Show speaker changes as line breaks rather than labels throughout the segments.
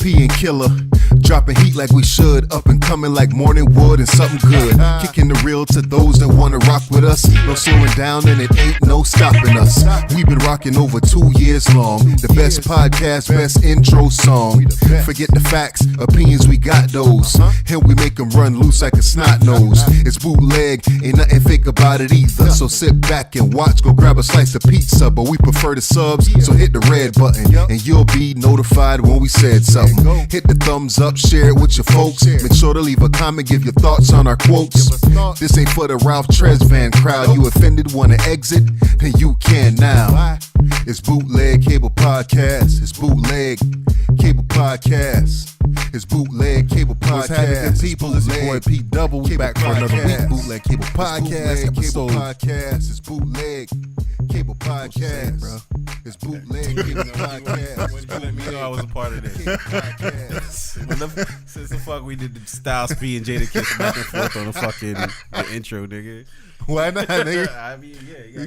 European killer. Dropping heat like we should, up and coming like morning wood and something good. Kicking the real to those that wanna rock with us. No slowing down and it ain't no stopping us. We've been rocking over 2 years long. The best podcast, best intro song. Forget the facts, opinions, we got those. And we make them run loose like a snot nose. It's bootleg, ain't nothing fake about it either. So sit back and watch, go grab a slice of pizza. But we prefer the subs, so hit the red button and you'll be notified when we said something. Hit the thumbs up, share it with your folks. Make sure to leave a comment, give your thoughts on our quotes. This ain't for the Ralph Tresvant crowd. You offended, wanna exit? Then you can now. It's Bootleg Cable Podcast. It's Bootleg Cable Podcast. It's Bootleg Cable Podcast.
What's happening, people? This is your boy Pete Double. We back for another week. Bootleg Cable Podcast episode.
It's Bootleg Cable Podcast, bro. It's Bootleg Cable Podcast.
When you let me know I was a part of this. Since the fuck we did the Style Speed and Jada Kiss back and forth on the fucking the intro, nigga.
Why not, nigga?
I mean, yeah.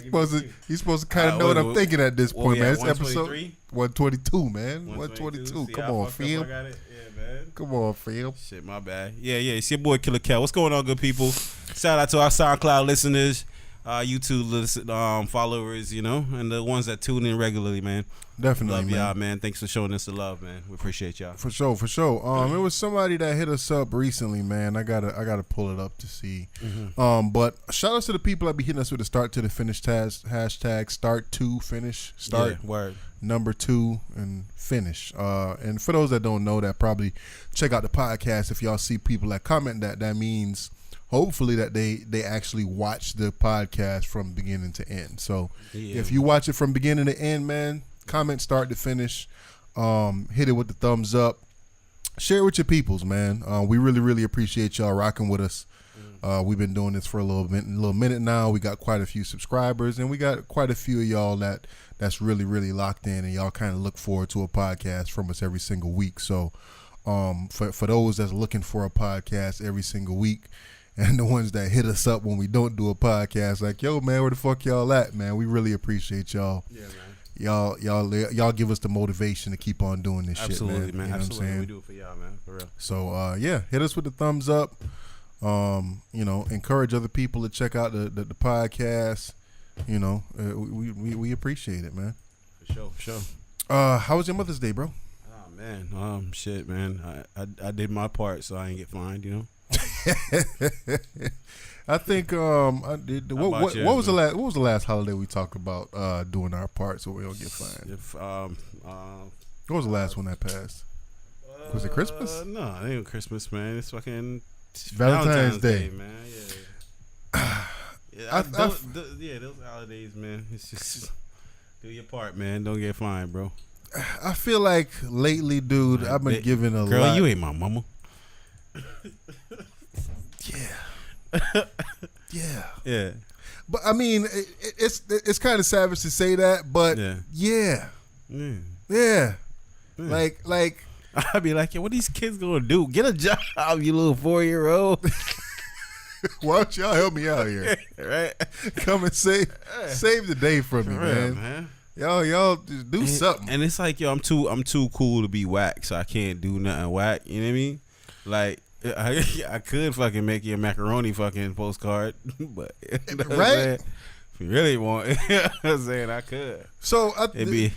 He's supposed to kind of know what I'm thinking at this point, man. It's episode 122, man. 122. Come on, Phil. Come on, Phil.
Shit, my bad. Yeah. It's your boy Killer Cal. What's going on, good people? Shout out to our SoundCloud listeners, YouTube followers, you know, and the ones that tune in regularly, man.
Definitely,
love
man.
y'all, man. Thanks for showing us the love, man. We appreciate y'all.
For sure. It was somebody that hit us up recently, man. I gotta pull it up to see. But shout out to the people that be hitting us with the start to the finish hashtag start to finish. Start
word.
Number 2 and finish. And for those that don't know, that probably check out the podcast. If y'all see people that comment that means hopefully that they actually watch the podcast from beginning to end. So if you watch it from beginning to end, man, comment start to finish. Hit it with the thumbs up. Share it with your peoples, man. We really appreciate y'all rocking with us. We've been doing this for a little minute now. We got quite a few subscribers, and we got quite a few of y'all that's really locked in, and y'all kind of look forward to a podcast from us every single week. So for those that's looking for a podcast every single week, and the ones that hit us up when we don't do a podcast, like, yo, man, where the fuck y'all at, man? We really appreciate y'all. Yeah, man. Y'all give us the motivation to keep on doing this shit, man.
Absolutely, man.
You know
Absolutely,
what I'm saying?
we do it for y'all, man. For real.
So hit us with the thumbs up. Encourage other people to check out the podcast. We appreciate it, man.
For sure.
How was your Mother's Day, bro?
Oh man, shit, man. I did my part, so I ain't get fined, you know.
I think I did. What was the last holiday we talked about doing our part so we don't get fined? What was the last one that passed? Was it Christmas?
No, it ain't Christmas, man. It's fucking
Valentine's Day,
man. Yeah. Those holidays, man. It's just do your part, man. Don't get fined, bro.
I feel like lately, dude, I've been giving a lot.
Girl, you ain't my mama. Yeah.
But I mean, it's kind of savage to say that, but yeah. Like
I'd be like, what are these kids gonna do? Get a job, you little 4-year-old.
Why don't y'all help me out here?
Right?
Come and save the day for me, man. Y'all just do something.
And it's like, yo, I'm too cool to be whack, so I can't do nothing whack. You know what I mean? Like, I could fucking make you a macaroni fucking postcard, but
right?
If you really want, you know what I'm saying, I could.
So
I'd be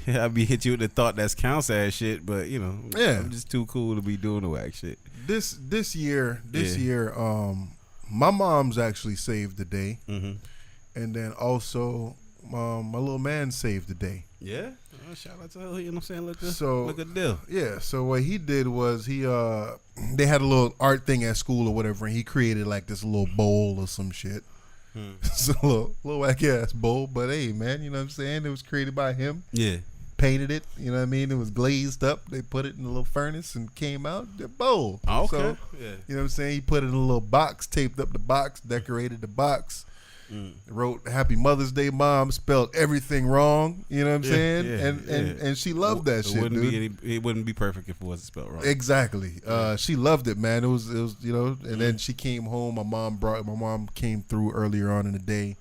hit you with the thought that's counts as shit, but you know, I'm just too cool to be doing the whack shit.
This year, my mom's actually saved the day, and then also my little man saved the day.
Yeah. Shout out to her, you know what I'm saying? Look a deal.
Yeah, so what he did was they had a little art thing at school or whatever, and he created like this little bowl or some shit. It's a little whack ass bowl, but hey, man, you know what I'm saying? It was created by him.
Yeah.
Painted it, you know what I mean? It was glazed up. They put it in a little furnace and came out the bowl.
Oh, okay.
So,
yeah.
You know what I'm saying? He put it in a little box, taped up the box, decorated the box. Wrote Happy Mother's Day, Mom, spelled everything wrong, you know what I'm saying? And she loved that shit, dude.
It wouldn't be perfect if it wasn't spelled wrong.
Exactly. She loved it, man. It was you know, and then she came home, my mom came through earlier on in the day,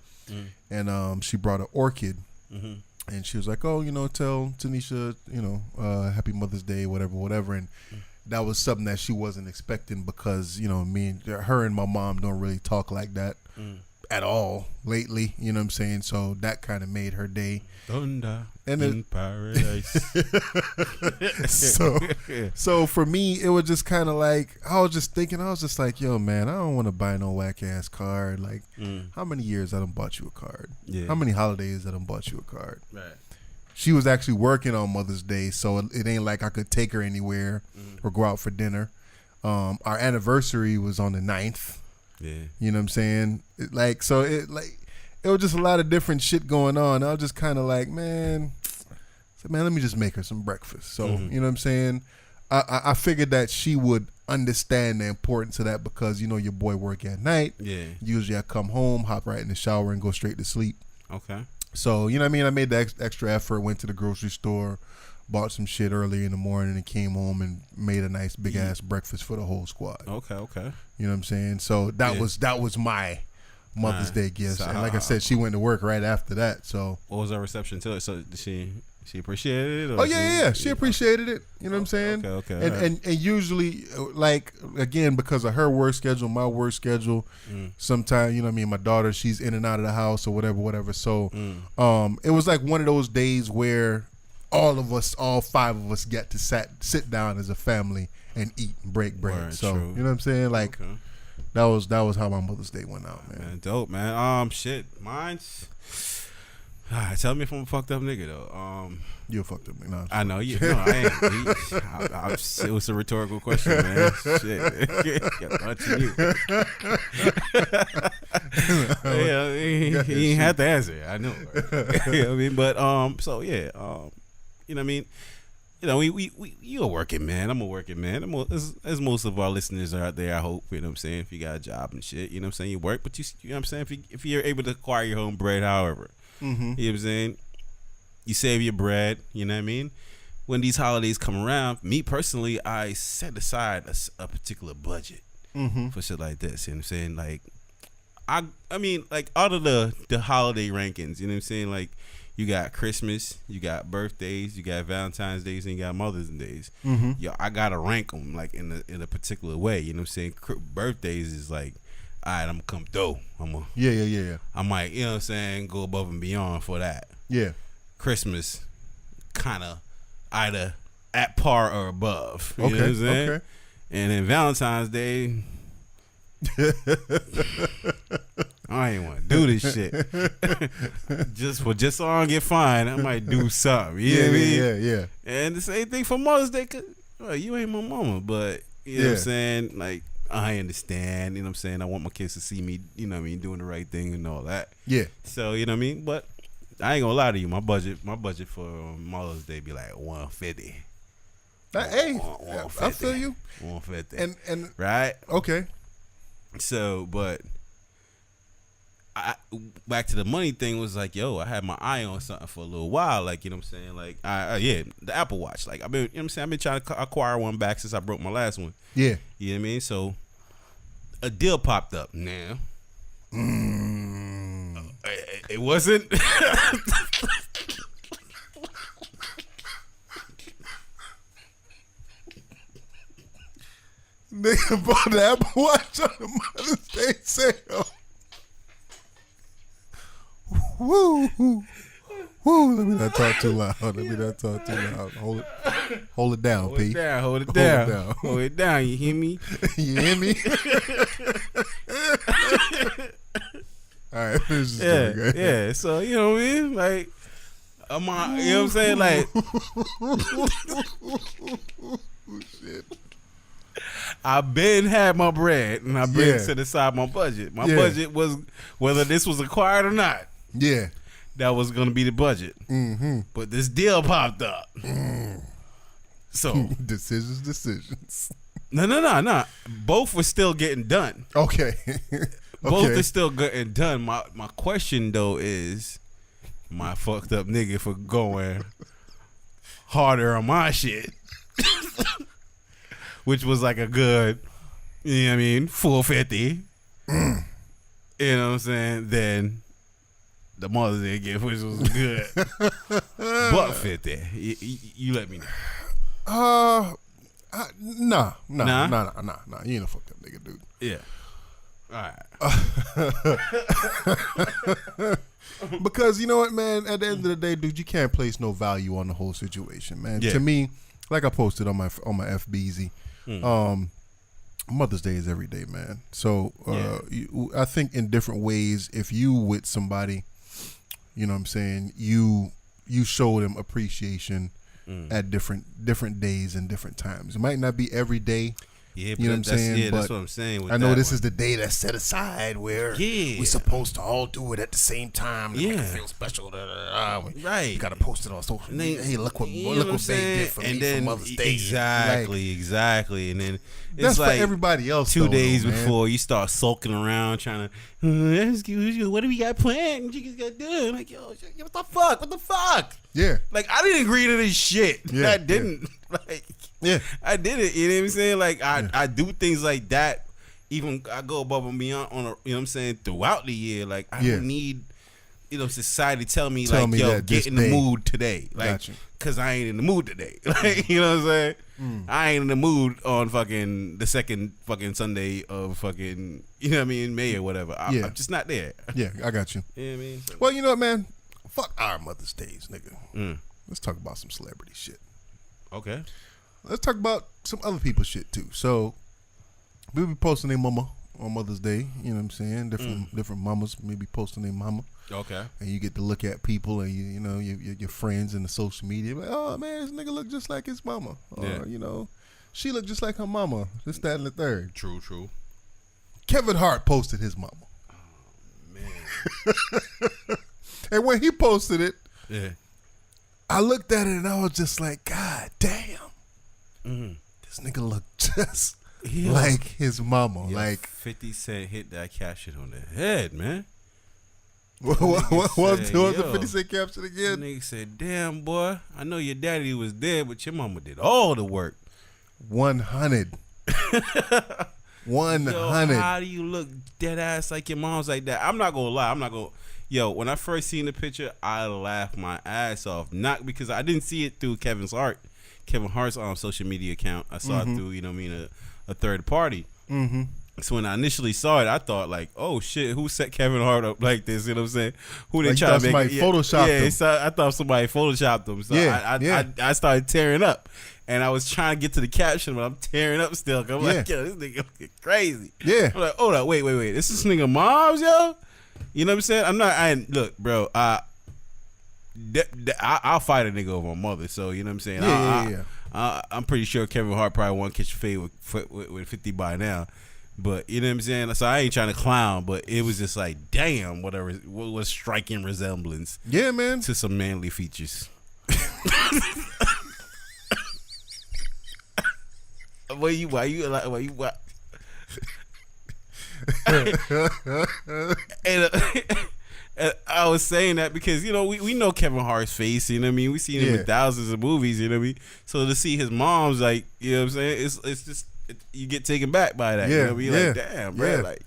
and she brought an orchid. And she was like, oh, you know, tell Tanisha, you know, Happy Mother's Day, whatever. And that was something that she wasn't expecting because, you know, her and my mom don't really talk like that at all lately. You know what I'm saying? So that kind of made her day.
Thunder
And
in paradise.
So for me, it was just kind of like, I was just like, yo, man, I don't want to buy no whack ass card. Like, how many years I done bought you a card?
Yeah.
How many holidays I done bought you a card?
Right.
She was actually working on Mother's Day, so it ain't like I could take her anywhere or go out for dinner. Our anniversary was on the 9th.
Yeah.
You know what I'm saying? It was just a lot of different shit going on. I was just kind of like, man, let me just make her some breakfast. So, you know what I'm saying? I figured that she would understand the importance of that because, you know, your boy work at night.
Yeah.
Usually I come home, hop right in the shower, and go straight to sleep.
Okay.
So, you know what I mean? I made the extra effort, went to the grocery store, bought some shit early in the morning, and came home and made a nice big-ass breakfast for the whole squad.
Okay.
You know what I'm saying? So that was my Mother's Day gift.
So,
and like I said, she went to work right after that. So
what was her reception to it? So did she appreciated it? Or
oh yeah. She appreciated it. You know what I'm saying?
Okay.
And usually, like, again, because of her work schedule, my work schedule, sometimes, you know what I mean, my daughter, she's in and out of the house or whatever. So it was like one of those days where all 5 of us get to sit down as a family and eat and break bread.
Word,
so
true.
you know what I'm saying? Like that was how my Mother's Day went out, man.
Dope, man. Shit, mine's. Tell me if I'm a fucked up nigga though.
You a fucked up nigga. No,
I know you. No, I ain't. It was a rhetorical question, man. Shit, watching you. Yeah, he ain't had to answer it. I know. Right? You know what I mean? But so yeah, you know what I mean. You know, you're a working man. I'm a working man. As most of our listeners are out there, I hope. You know what I'm saying? If you got a job and shit, you know what I'm saying? You work, but you know what I'm saying? If you're able to acquire your own bread, however, you know what I'm saying? You save your bread, you know what I mean? When these holidays come around, me personally, I set aside a particular budget for shit like this. You know what I'm saying? Like, I mean, like, out of the holiday rankings, you know what I'm saying? Like, you got Christmas, you got birthdays, you got Valentine's Days, and you got Mother's Days. Yo, I gotta rank them like in a particular way. You know what I'm saying? Birthdays is like, all right, I'm gonna come through.
Yeah.
I might, you know what I'm saying, go above and beyond for that.
Yeah.
Christmas, kind of either at par or above. You know what I'm saying?
Okay.
And then Valentine's Day, I ain't want to do this shit. just so I don't get fined, I might do something. You know what I mean?
Yeah.
And the same thing for Mother's Day, cause you ain't my mama, but you know what I'm saying? Like, I understand, you know what I'm saying? I want my kids to see me, you know what I mean, doing the right thing and all that. Yeah. So, you know what I mean? But I ain't gonna lie to you, my budget for Mother's Day be like $150.
Hey, I feel you.
$150.
And
right?
Okay.
So, but back to the money thing was like, yo, I had my eye on something for a little while, like, you know what I'm saying? Like, the Apple Watch. Like, I've been, you know what I'm saying? I've been trying to acquire one back since I broke my last one. Yeah. You know what I mean? So, a deal popped up now. It wasn't.
Nigga bought the Apple Watch on the Mother's Day sale. Woo. Let me not talk too loud. Hold it down, P.
Hold it down. You hear me?
You hear me? All right, finish this story.
Yeah. So, you know what I mean? Like, you know what I'm saying? Like, shit. I've been had my bread and I've been set aside my budget. My budget was whether this was acquired or not. Yeah. That was going to be the budget. But this deal popped up. So.
Decisions.
No. Both were still getting done.
Okay.
Both are still getting done. My question, though, is my fucked up nigga for going harder on my shit. Which was like a good, you know what I mean, $450. You know what I'm saying? Then the Mother's Day gift, which was good. $150. You let me know.
Nah. You ain't a fucked up nigga, dude.
Yeah. All right.
Because you know what, man? At the end of the day, dude, you can't place no value on the whole situation, man.
Yeah.
To me, like I posted on my FBZ, Mother's Day is every day, man. So I think in different ways, if you with somebody, you know what I'm saying, you show them appreciation at different days and different times. It might not be every day.
Yeah,
you know what I'm saying?
Yeah,
but
that's what I'm saying.
I know this is the day that's set aside where we're supposed to all do it at the same time. To make it feel special.
Right.
You gotta post it on social media. Hey, look what they did for me for Mother's Day.
Exactly. And then it's
that's
like
for everybody else.
2 days before you start sulking around trying to, what do we got planned? What you guys got doing? Like, yo, what the fuck? What the fuck?
Yeah.
Like, I didn't agree to this shit.
Yeah,
I didn't. Like,
yeah,
I did it. You know what I'm saying? Like, I do things like that. Even I go above and beyond on you know what I'm saying, throughout the year. Like, I don't need, society tell me yo, get in the mood today. Like, cause I ain't in the mood today. Like, you know what I'm saying? I ain't in the mood on fucking the second fucking Sunday of fucking, you know what I mean, May or whatever. I'm just not there.
Yeah, I got you.
You know what I mean? So,
well, you know what, man? Fuck our Mother's Days, nigga. Let's talk about some celebrity shit.
Okay.
Let's talk about some other people's shit too. So we'll be posting their mama on Mother's Day. You know what I'm saying? Different mamas maybe posting their mama.
Okay.
And you get to look at people and you know your friends in the social media. Like, oh man, this nigga look just like his mama. Or you know, she look just like her mama. This, that, and the third.
True.
Kevin Hart posted his mama.
Oh man.
And when he posted it,
yeah,
I looked at it and I was just like, God damn. This nigga look just like his mama.
Yo,
like
50 Cent hit that caption on the head, man.
What was the 50 Cent caption again?
Nigga said, damn, boy, I know your daddy was dead, but your mama did all the work.
100. 100.
Yo, how do you look dead ass like your mom's like that? I'm not gonna lie. Yo, when I first seen the picture, I laughed my ass off. Not because I didn't see it through Kevin Hart's social media account. I saw it through, you know what I mean, a third party. Mm-hmm. So when I initially saw it, I thought like, oh shit, who set Kevin Hart up like this? You know what I'm saying? Who they
like
try to make it?
Photoshopped him.
I thought somebody photoshopped him. So I started tearing up. And I was trying to get to the caption, but I'm tearing up still. I'm like, yo, this nigga crazy.
Yeah.
I'm like, hold up, wait. This is nigga mom's, yo? You know what I'm saying? Look, bro, I'll fight a nigga over my mother. So, you know what I'm saying? I'm pretty sure Kevin Hart probably won't catch a fade with 50 by now. But, you know what I'm saying? So I ain't trying to clown, but it was just like, damn, what was striking resemblance.
Yeah, man.
To some manly features. Why you and I was saying that because, you know, we know Kevin Hart's face, you know what I mean? We seen him in thousands of movies, you know what I mean? So to see his mom's, like, you know what I'm saying? It's just, you get taken back by that, you know what I mean? Like, damn, bro, like.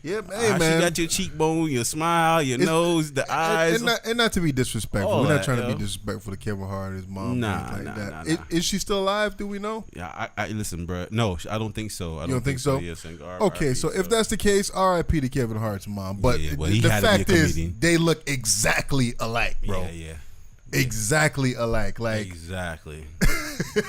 Yeah, man.
She got your cheekbone, your smile, your nose, the eyes.
And not to be disrespectful. We're not trying to be disrespectful to Kevin Hart, his mom. Nah. Is she still alive? Do we know?
Yeah, I listen, bro. No, I don't think so.
You don't think so?
Yes,
okay, so if that's the case, R.I.P. to Kevin Hart's mom. But the fact is, they look exactly alike, bro.
Yeah.
Exactly alike. Like
exactly.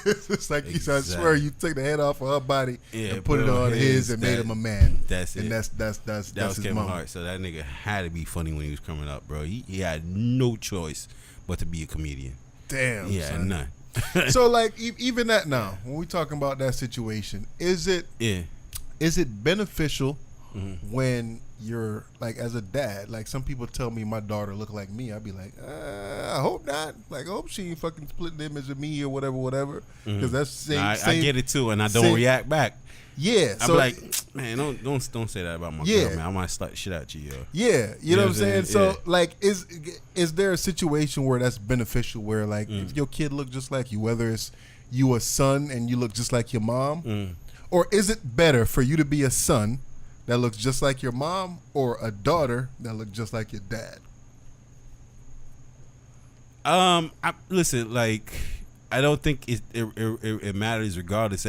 It's like I swear you take the head off of her body and put it on his and made him a man.
That's it.
And that's
that was
his
Kevin
mom.
Hart. So that nigga had to be funny when he was coming up, bro. He had no choice but to be a comedian.
Damn.
Yeah,
son.
None.
So like even that now, when we talking about that situation, is it beneficial when you're like as a dad? Like some people tell me my daughter look like me. I'd be like, I hope not. Like I hope she ain't fucking split the image of me or whatever. Because that's same.
I get it too, and I don't react back.
Yeah,
I'm like, man, don't say that about my girl, man. I might slap the shit out you, yo.
Yeah, you know what I'm saying? So like, is there a situation where that's beneficial? Where like, if your kid look just like you, whether it's you a son and you look just like your mom, or is it better for you to be a son that looks just like your mom, or a daughter that looks just like your dad?
Listen, like, I don't think it matters regardless.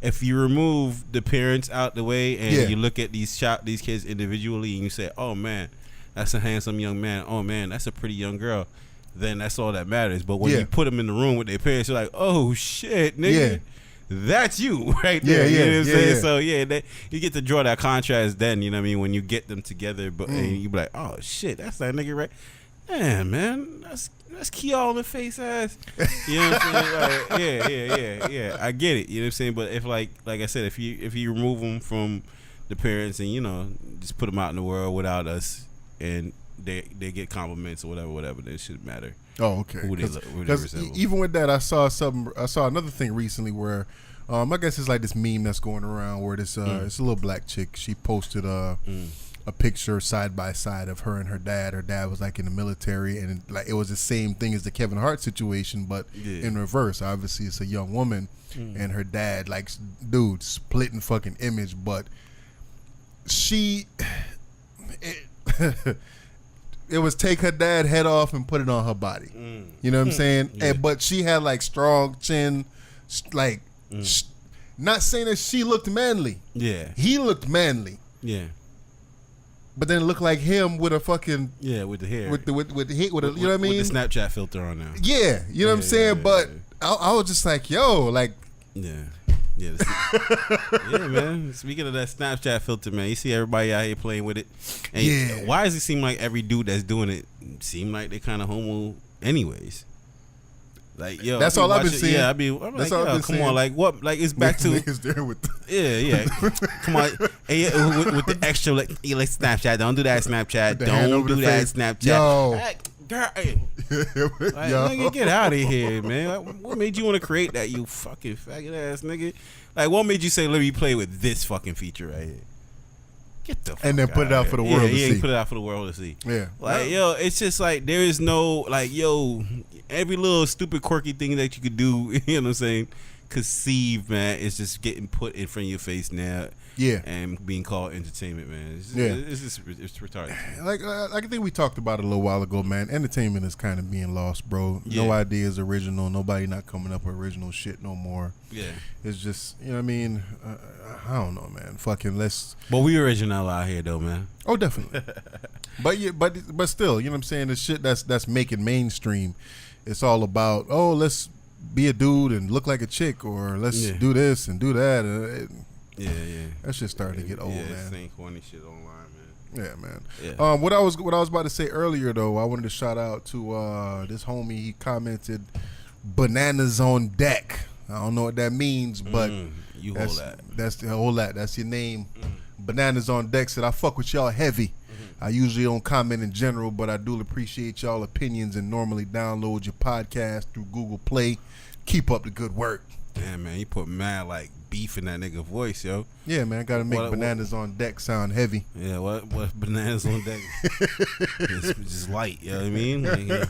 If you remove the parents out the way and you look at these kids individually and you say, oh man, that's a handsome young man. Oh man, that's a pretty young girl. Then that's all that matters. But when you put them in the room with their parents, you're like, oh shit, nigga. That's you right there. You know what I'm saying? So you get to draw that contrast then, you know what I mean, when you get them together, but and you be like, oh shit, that's that nigga right. Man, that's key all in the face ass. You know what I'm saying? Like, yeah. I get it. You know what I'm saying? But if like I said, if you remove them from the parents and, you know, just put them out in the world without us and they get compliments or whatever, then it shouldn't matter.
Oh, okay. Because even with that, I saw another thing recently where, I guess it's like this meme that's going around where it's a little black chick. She posted a picture side by side of her and her dad. Her dad was like in the military, and it was the same thing as the Kevin Hart situation, but in reverse. Obviously, it's a young woman, and her dad, like, dude, splitting fucking image, but it was take her dad head off and put it on her body. You know what I'm saying? Yeah. But she had like strong chin, like not saying that she looked manly. Yeah, he looked manly. Yeah, but then it looked like him with a fucking
with the hair,
with the you know what I mean?
With the Snapchat filter on there.
Yeah, you know what I'm saying? But I was just like, yo, like
yeah, man. Speaking of that Snapchat filter, man, you see everybody out here playing with it. And why does it seem like every dude that's doing it seem like they kind of homo anyways? Like, yo,
that's all I've been seeing.
Yeah, I'm like, yo, come on, like what? Like it's back to
niggas there with
come on, hey, with the extra like Snapchat. Don't do that Snapchat. Don't do that Snapchat.
Yo.
Girl, hey. Nigga, get out of here, man. Like, what made you want to create that, you fucking faggot ass nigga? Like, what made you say, let me play with this fucking feature right here? Get the fuck
and then put it out for the world to see.
Put it out for the world to see.
Yeah.
Like, yo, it's just like, there is no, like, yo, every little stupid quirky thing that you could do, you know what I'm saying, conceive, man, it's just getting put in front of your face now. Yeah, and being called entertainment, man. It's retarded.
Like I think we talked about it a little while ago, man. Entertainment is kind of being lost, bro. Yeah. No idea is original. Nobody not coming up with original shit no more. Yeah, it's just, you know what I mean. I don't know, man. Fucking let's.
But we original out here, though, man.
Oh, definitely. but still, you know what I'm saying. The shit that's making mainstream. It's all about let's be a dude and look like a chick, or let's do this and do that. That shit starting to get old, man.
Same corny shit online, man.
Yeah, man. Yeah. What I was about to say earlier, though, I wanted to shout out to this homie. He commented, "Bananas on deck." I don't know what that means, but
you hold that.
That's the whole that. That's your name. Bananas on deck said, "I fuck with y'all heavy. I usually don't comment in general, but I do appreciate y'all opinions and normally download your podcast through Google Play. Keep up the good work."
Damn, man, you put mad like beef in that nigga voice, yo.
Yeah, man, gotta make bananas on deck sound heavy.
Yeah, what bananas on deck? It's just light, you know what I mean? Like,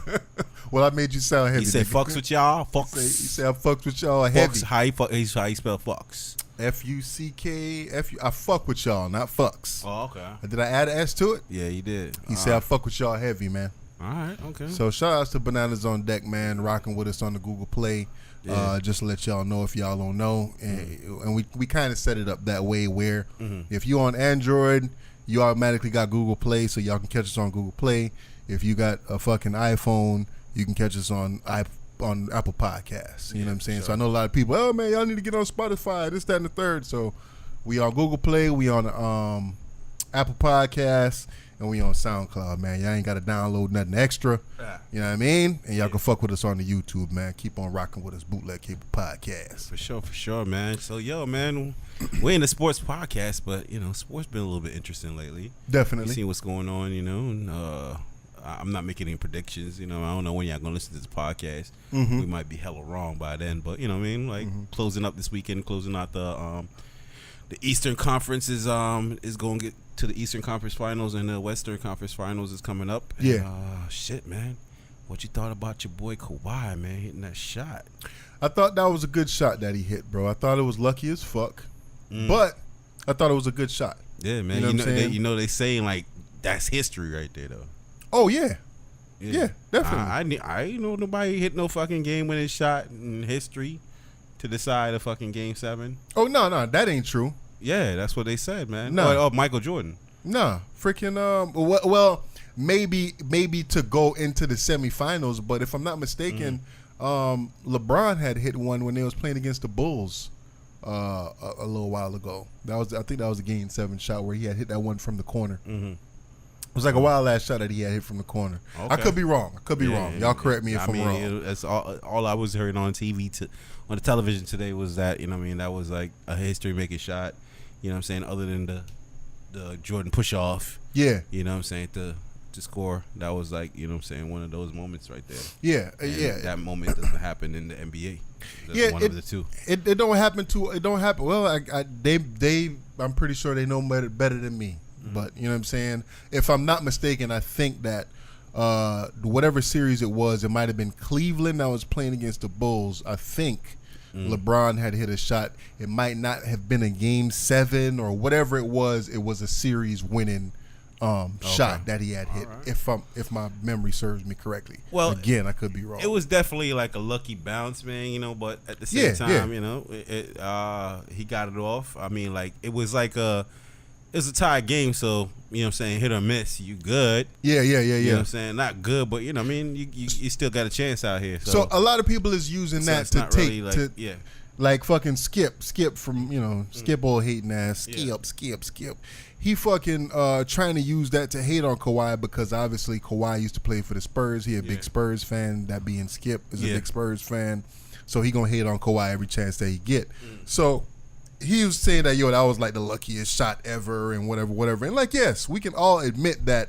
well, I made you sound heavy.
He said fucks with y'all, fucks.
He said I fucks with y'all heavy.
Fucks, how you spell fucks?
F-U-C-K. I fuck with y'all, not fucks.
Oh, okay.
Did I add an S to it?
Yeah, you did.
He said I fuck with y'all heavy, man.
All right, okay.
So shout outs to Bananas on Deck, man, rocking with us on the Google Play. Yeah. Just to let y'all know if y'all don't know, and we kind of set it up that way where if you on Android, you automatically got Google Play, so y'all can catch us on Google Play. If you got a fucking iPhone, you can catch us on Apple Podcasts. You know what I'm saying? Sure. So I know a lot of people, oh man, y'all need to get on Spotify, this, that, and the third. So we on Google Play, we on Apple Podcasts, and we on SoundCloud, man. Y'all ain't got to download nothing extra. You know what I mean? And y'all can fuck with us on the YouTube, man. Keep on rocking with us, Bootleg Cable Podcast.
For sure, man. So, yo, man, we're in the sports podcast, but, you know, sports been a little bit interesting lately.
Definitely.
You see what's going on, you know, and I'm not making any predictions, you know. I don't know when y'all going to listen to this podcast. We might be hella wrong by then, but, you know what I mean? Like, closing up this weekend, closing out the Eastern Conference is going to get to the Eastern Conference Finals, and the Western Conference Finals is coming up.
Yeah.
And, shit, man. What you thought about your boy Kawhi, man, hitting that shot?
I thought that was a good shot that he hit, bro. I thought it was lucky as fuck, but I thought it was a good shot.
Yeah, man. You know they saying like that's history right there, though.
Oh yeah, Yeah, definitely.
I ain't know nobody hit no fucking game winning shot in history to decide a fucking game 7.
Oh no, that ain't true.
Yeah, that's what they said, man.
No.
Oh, Michael Jordan.
Nah, freaking well, maybe to go into the semifinals, but if I'm not mistaken, LeBron had hit one when they was playing against the Bulls a little while ago. I think that was a game 7 shot where he had hit that one from the corner. Mm-hmm. It was like a wild ass shot that he had hit from the corner. Okay. I could be wrong. Y'all correct me if I'm wrong.
That's all I was hearing on TV on the television today was that, you know what I mean, that was like a history making shot. You know what I'm saying? Other than the Jordan push off.
Yeah.
You know what I'm saying? To score. That was like, you know what I'm saying, one of those moments right there.
Yeah.
And that moment doesn't happen in the NBA. That's one of the two.
It don't happen. Well, I'm pretty sure they know better than me. Mm-hmm. But you know what I'm saying? If I'm not mistaken, I think that whatever series it was, it might have been Cleveland that was playing against the Bulls. I think LeBron had hit a shot. It might not have been a game 7 or whatever it was. It was a series winning shot that he had hit. Right. If my memory serves me correctly. Well, again, I could be wrong.
It was definitely like a lucky bounce, man. You know, but at the same time, you know, he got it off. I mean, like it was like it's a tied game, so you know what I'm saying, hit or miss, you good.
Yeah.
You know what I'm saying? Not good, but you know what I mean, you still got a chance out here.
So a lot of people is using that to take really like fucking skip from, you know, Skip old hating ass, skip. He fucking trying to use that to hate on Kawhi because obviously Kawhi used to play for the Spurs. He a big Spurs fan. That being Skip is a big Spurs fan. So he gonna hate on Kawhi every chance that he get. So he was saying that, that was like the luckiest shot ever and whatever. And like, yes, we can all admit that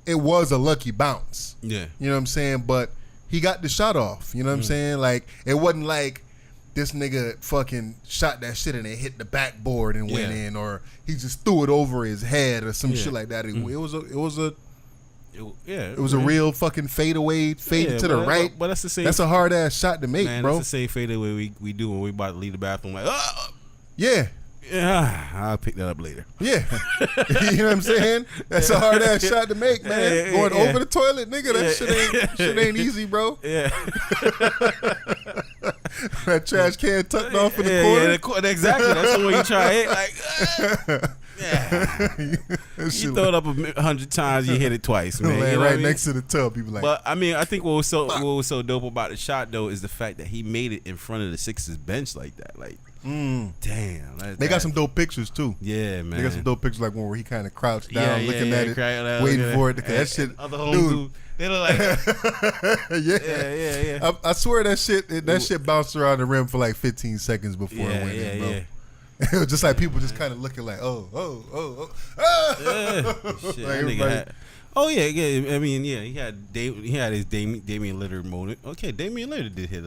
it was a lucky bounce. Yeah. You know what I'm saying? But he got the shot off. You know what I'm saying? Like, it wasn't like this nigga fucking shot that shit and it hit the backboard and went in, or he just threw it over his head or some shit like that. It was a real fucking fadeaway, fade to the right.
But that's the same.
That's a hard ass shot to make, bro.
That's the same fadeaway we do when we about to leave the bathroom. Like,
yeah,
I'll pick that up later.
Yeah, you know what I'm saying? That's a hard ass shot to make, man. Going over the toilet, nigga. That shit ain't easy, bro. Yeah. That trash can tucked off in the corner.
Exactly. That's the way you try it. Like, you throw it up 100 times, you hit it twice, man.
You know right next to the tub, people like.
But I mean, I think what was so dope about the shot though is the fact that he made it in front of the Sixers bench like that. Like, damn.
They got some dope pictures too.
Yeah, man.
They got some dope pictures like one where he kind of crouched down, looking at it, waiting for it. That shit, dude.
They look like
yeah. I swear that shit bounced around the rim for like 15 seconds before it went in, bro. Yeah. It was just like people just kind of looking like, oh.
Shit, like I mean, he had his Damian Lillard moment. Okay, Damian Lillard did hit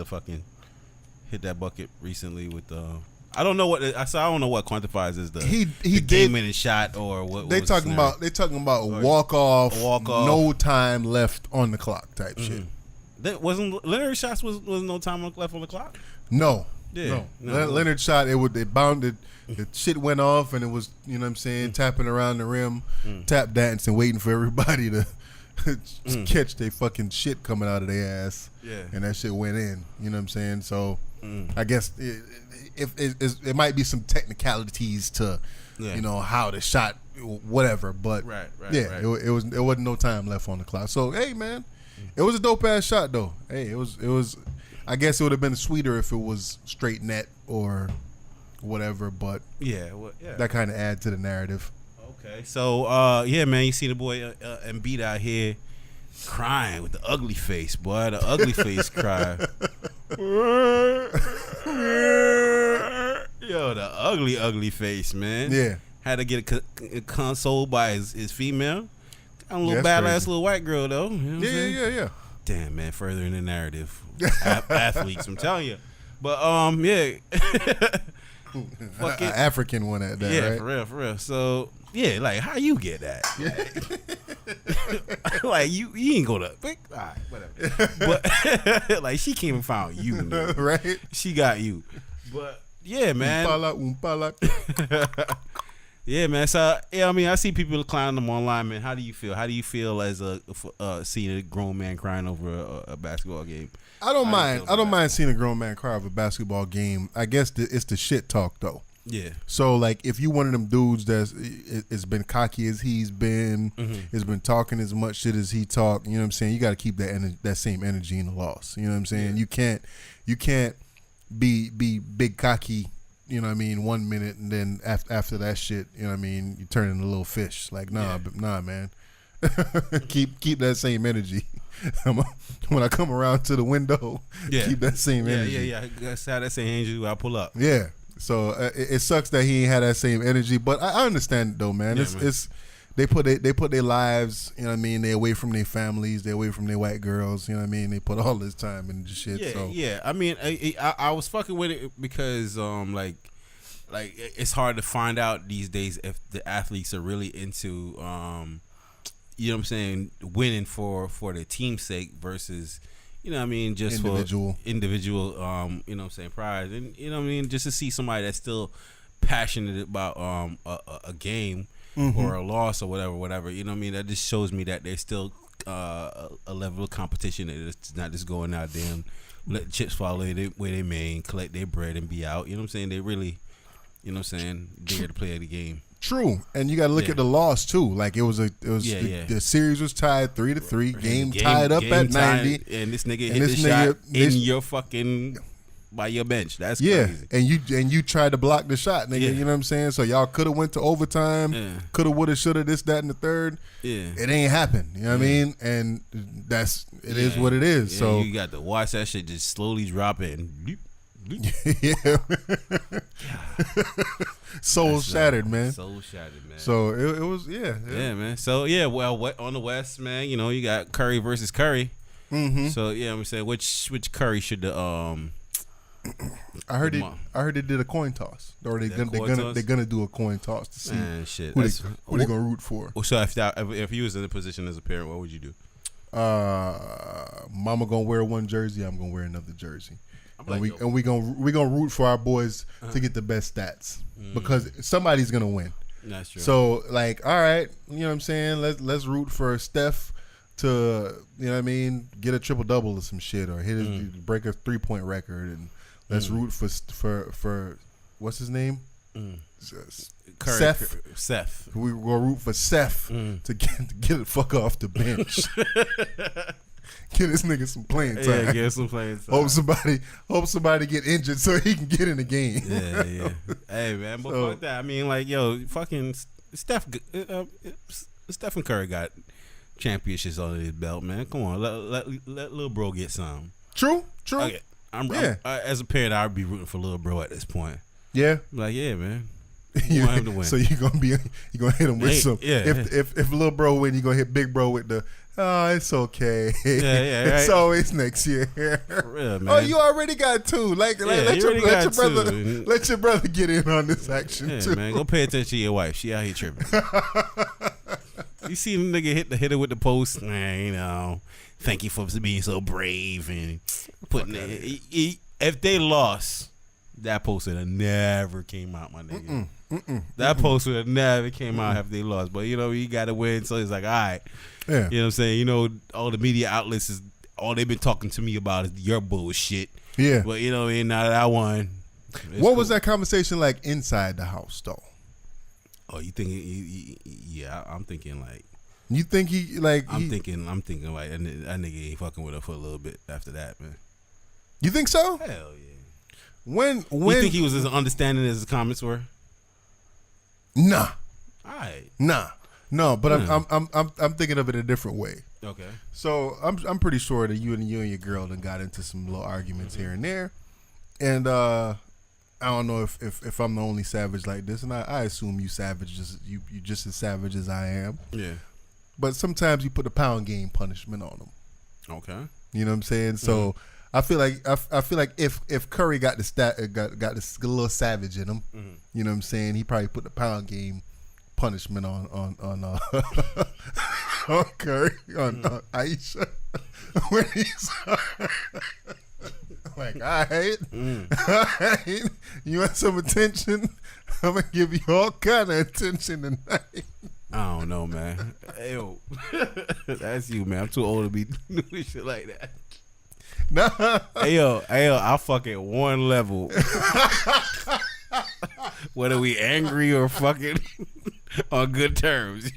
that bucket recently with I don't know what quantifies as the game-winning shot or what.
They talking about walk off, no time left on the clock type shit.
That wasn't Leonard's shots was no time left on the clock.
No. Leonard shot it bounded. The shit went off and it was, you know what I'm saying, tapping around the rim, tap dancing, waiting for everybody to catch their fucking shit coming out of their ass. Yeah. And that shit went in. You know what I'm saying? So I guess it might be some technicalities to, you know, how the shot, whatever. But it wasn't no time left on the clock. So hey, man, it was a dope ass shot though. Hey, it was. I guess it would have been sweeter if it was straight net or whatever. But that kind of add to the narrative.
Okay, so man, you see the boy Embiid out here crying with the ugly face, boy. The ugly face cry. Yo, the ugly face, man. Yeah. Had to get consoled by his female. Got a little badass little white girl though. You know
yeah.
Damn, man, furthering the narrative. Athletes, I'm telling you. But fuck it.
African one at that, right?
For real. So like how you get that? Like you ain't gonna alright, whatever. But like she came and found you, man.
Right?
She got you. But yeah, man.
Umpala.
Yeah, man. So yeah, I mean, I see people clowning them online, man. How do you feel? How do you feel as seeing a grown man crying over a basketball game?
I don't mind. I don't mind seeing a grown man cry over a basketball game. I guess it's the shit talk though.
Yeah.
So like, if you one of them dudes it's been cocky as he's been, has been talking as much shit as he talked. You know what I'm saying? You got to keep that same energy in the loss. You know what I'm saying? Yeah. You can't be big cocky. You know what I mean? 1 minute and then after that shit, you know what I mean? You turn into a little fish. Like nah, man. keep that same energy. When I come around to the window, keep that same energy.
Yeah. That's how that same energy when I pull up.
Yeah. So it sucks that he ain't had that same energy, but I understand it though, man. It's they put their lives, you know what I mean. They away from their families, they away from their white girls, you know what I mean. They put all this time into shit.
Yeah. I mean, I was fucking with it because like it's hard to find out these days if the athletes are really into you know what I'm saying, winning for their team's sake versus, you know what I mean, just individual, you know what I'm saying, pride. And, you know what I mean, just to see somebody that's still passionate about a game or a loss or whatever, you know what I mean, that just shows me that there's still a level of competition. It's not just going out there and let chips fall where they may, collect their bread and be out. You know what I'm saying? They really, you know what I'm saying, there to play the game.
True, and you got to look at the loss too. Like the series was tied 3-3, game tied up at 90,
and this nigga hit the shot in your fucking by your bench. That's crazy.
And you tried to block the shot, nigga. You know what I'm saying? So y'all could have went to overtime, coulda, woulda, shoulda, this, that, and the third. Yeah, it ain't happened. You know what I mean? And it is what it is.
Yeah,
so
you got to watch that shit just slowly drop it and.
Yeah. Soul shattered, man.
Soul shattered, man.
So it was, yeah,
man. So yeah, well, on the West, man, you know, you got Curry versus Curry. So yeah, I'm saying which Curry should the
I heard they did a coin toss, or they're gonna do a coin toss to see who they gonna root for.
So if you was in a position as a parent, what would you do?
Mama gonna wear one jersey, I'm gonna wear another jersey. And we gonna root for our boys to get the best stats because somebody's gonna win.
That's true.
So like, all right, you know what I'm saying? Let's root for Steph to, you know what I mean, get a triple double or some shit, or break a 3-point record, and let's root for what's his name?
Curry,
Seth. We gonna root for Seth to get the fuck off the bench. Get this nigga some playing time.
Yeah, get some playing time.
Hope somebody get injured so he can get in the game.
Yeah. Hey man, but fuck that. I mean, like, yo, fucking Steph and Curry got championships under his belt, man. Come on, let little bro get some.
True.
Okay. As a parent, I'd be rooting for little bro at this point.
Yeah.
Like, yeah, man. You want him to win.
So you gonna hit him with some. Yeah. If little bro win, you gonna hit big bro with the. Oh, it's okay.
Yeah,
it's always next year.
For real, man.
Oh, you already got two. Let your brother get in on this action too.
Man, go pay attention to your wife. She out here tripping. You see the nigga hit her with the post, man. You know, thank you for being so brave and putting it. If they lost, that post would have never came out, my nigga. That post would have never came out if they lost. But you know, you got to win, so it's like, all right.
Yeah.
You know what I'm saying? You know, all the media outlets is all they've been talking to me about is your bullshit.
Yeah.
But you know what I mean? Now that I won.
What was that conversation like inside the house though?
Oh, you think? Yeah, I'm thinking like.
You think he like?
I'm thinking like that nigga ain't fucking with her for a little bit after that, man.
You think so?
Hell yeah.
When
you think he was as understanding as his comments were?
Nah.
All right.
Nah. No, but I'm thinking of it a different way.
Okay.
So I'm pretty sure that you and your girl done got into some little arguments here and there, and I don't know if I'm the only savage like this, and I assume you savage, you just as savage as I am.
Yeah.
But sometimes you put the pound game punishment on them.
Okay.
You know what I'm saying? So I feel like if Curry got got this little savage in him, you know what I'm saying, he probably put the pound game punishment on Curry, on Aisha when Like, all right. All right. You want some attention? I'm going to give you all kind of attention tonight.
I don't know, man. Hey, yo, that's you, man. I'm too old to be doing shit like that.
Nah.
Hey, yo, I'll fuck at one level. Whether we angry or fucking on good terms.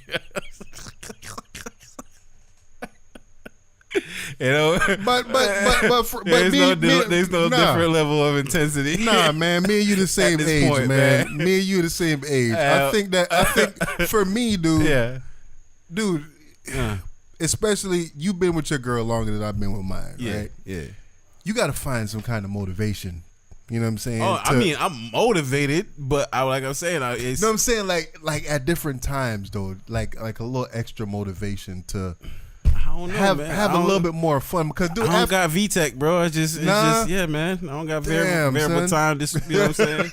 You know,
but
there's
me,
no
nah.
different level of intensity.
Nah, man, me and you the same age,
point,
man. Me and you the same age. I think for me, dude.
Yeah,
dude. Especially you been with your girl longer than I've been with mine, right?
Yeah.
You got to find some kind of motivation. You know what I'm saying?
Oh, I mean, I'm motivated, but like I'm saying, it's,
you know what I'm saying? Like at different times, though, like a little extra motivation to.
I don't know,
have a little bit more fun because dude,
I don't got VTech, bro. It's just yeah, man. I don't got variable time. This, you know what I'm saying?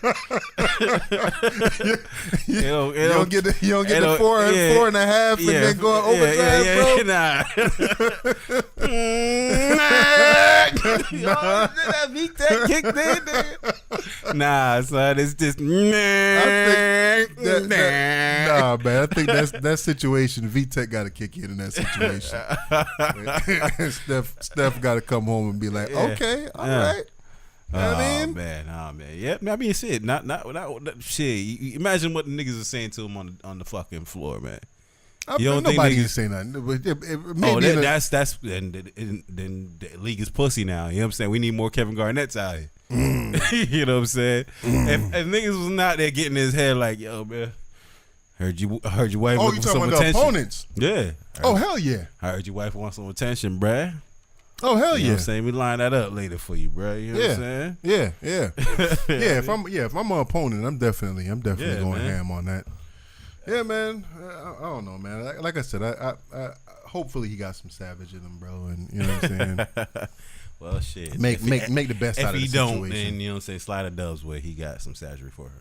you don't get the 4.5 and then go overdrive, bro.
Nah.
That VTech kicked in. Nah, son, it's just
nah, man. I think that situation. VTech got to kick in that situation. Steph got to come home and be like, okay, all right. You know what I mean?
Man. Yeah, I mean, shit. Not shit. Imagine what the niggas are saying to him on the fucking floor, man.
You don't think nobody can say nothing.
That's then the league is pussy now. You know what I'm saying? We need more Kevin Garnett's out here. You know what I'm saying? If niggas was not there getting his head like, yo, man. Heard your wife looking for some attention. Oh, you talking about the opponents? Yeah.
Oh, hell yeah.
I heard your wife wants some attention, bruh.
Oh, hell yeah.
You know what I'm saying? We line that up later for you, bruh. You know what I'm saying?
Yeah. If I'm an opponent, I'm definitely going ham on that. Yeah, man. I don't know, man. Like I said, I hopefully he got some savage in him, bro, and you know what I'm saying?
Well, shit.
Make the best out of the situation. If he don't,
then, you know what I'm saying, slide a Dubs where he got some surgery for her.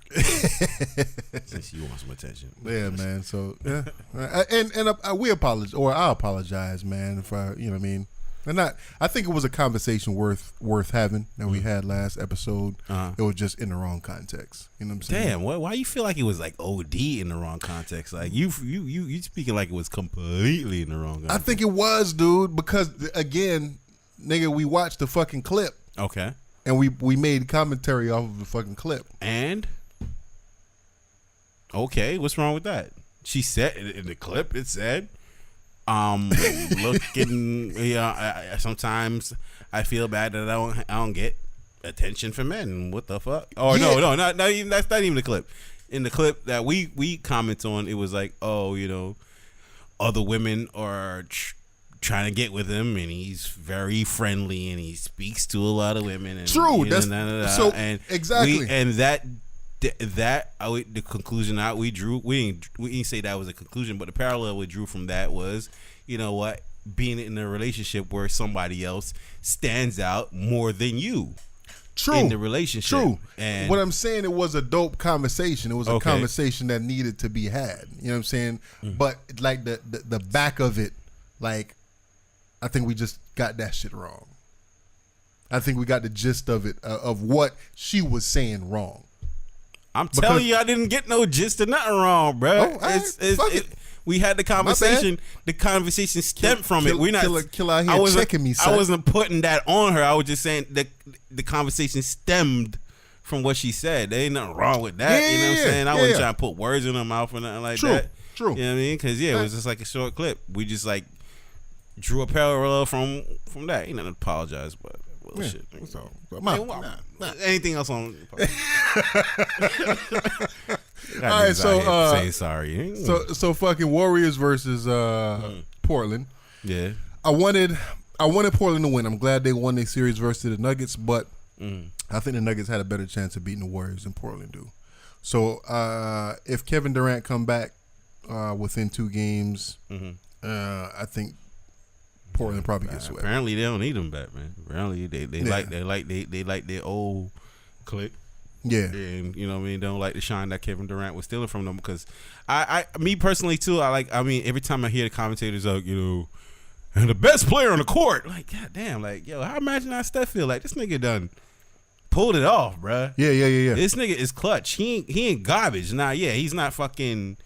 Since you want some attention.
Yeah, man. So, yeah. And we apologize, or I apologize, man, for, you know what I mean? And I think it was a conversation worth having that we had last episode. It was just in the wrong context. You know what I'm saying?
Damn, why you feel like it was like OD in the wrong context? Like you speaking like it was completely in the wrong context.
I think it was, dude, because again, nigga, we watched the fucking clip.
Okay.
And we made commentary off of the fucking clip.
And okay, what's wrong with that? She said in the clip, it said, looking, sometimes I feel bad that I don't get attention from men. What the fuck? Oh, yeah. No, not even, that's not even the clip. In the clip that we comment on, it was like, oh, you know, other women are trying to get with him, and he's very friendly, and he speaks to a lot of women. And,
true. That's so
and
exactly.
The conclusion out we drew, we didn't say that was a conclusion, but the parallel we drew from that was, you know what, being in a relationship where somebody else stands out more than you.
True.
In the relationship.
True.
And
what I'm saying, it was a dope conversation. It was a conversation that needed to be had. You know what I'm saying? Mm-hmm. But like the back of it, like, I think we just got that shit wrong. I think we got the gist of it, of what she was saying wrong.
I'm telling you, I didn't get no gist of nothing wrong, bro. We had the conversation. The conversation stemmed from it. We're not
kill out here checking me. Son.
I wasn't putting that on her. I was just saying that the conversation stemmed from what she said. There ain't nothing wrong with that. You know what I'm saying? I wasn't trying to put words in her mouth or nothing like that.
True.
You know what I mean? Because it was just like a short clip. We just like drew a parallel from that. Ain't nothing to apologize, but bullshit. Anything else on?
All right, so
say sorry.
So fucking Warriors versus Portland.
Yeah,
I wanted Portland to win. I'm glad they won their series versus the Nuggets, but I think the Nuggets had a better chance of beating the Warriors than Portland do. So if Kevin Durant come back within 2 games, I think Portland probably gets swept.
Apparently they don't need them back, man. Apparently they like their old clique.
Yeah.
And you know what I mean, they don't like the shine that Kevin Durant was stealing from them, because me personally too, every time I hear the commentators like, you know, and the best player on the court, like, god damn, like, yo, how imagine how Steph feel like this nigga done pulled it off, bruh.
Yeah.
This nigga is clutch. He ain't garbage. Nah, yeah, he's not fucking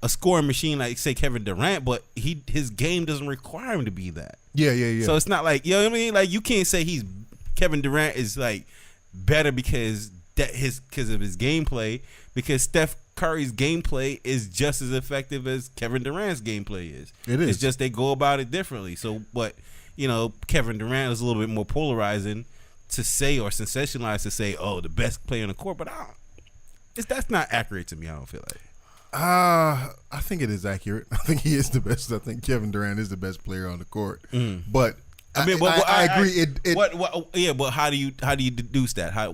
a scoring machine like say Kevin Durant, but his game doesn't require him to be that.
Yeah.
So it's not like, you know what I mean? Like, you can't say Kevin Durant is like better because of his gameplay, because Steph Curry's gameplay is just as effective as Kevin Durant's gameplay is.
It is.
It's just they go about it differently. So, but Kevin Durant is a little bit more polarizing to say, or sensationalized to say, oh, the best player on the court, but that's not accurate to me. I don't feel like.
I think it is accurate. I think he is the best. I think Kevin Durant is the best player on the court. But I mean, I agree.
But how do you deduce that? How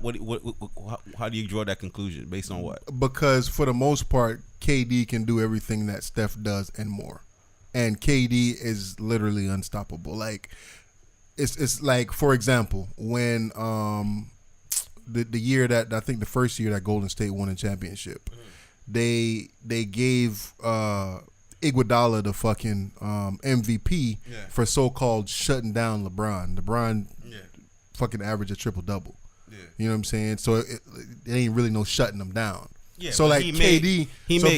do you draw that conclusion based on what?
Because for the most part, KD can do everything that Steph does and more, and KD is literally unstoppable. Like it's like, for example, when the year that I think the first year that Golden State won a championship. They gave Iguodala the fucking MVP for so-called shutting down LeBron. LeBron fucking averaged a triple-double. Yeah. You know what I'm saying? So it ain't really no shutting them down. Yeah, so like KD,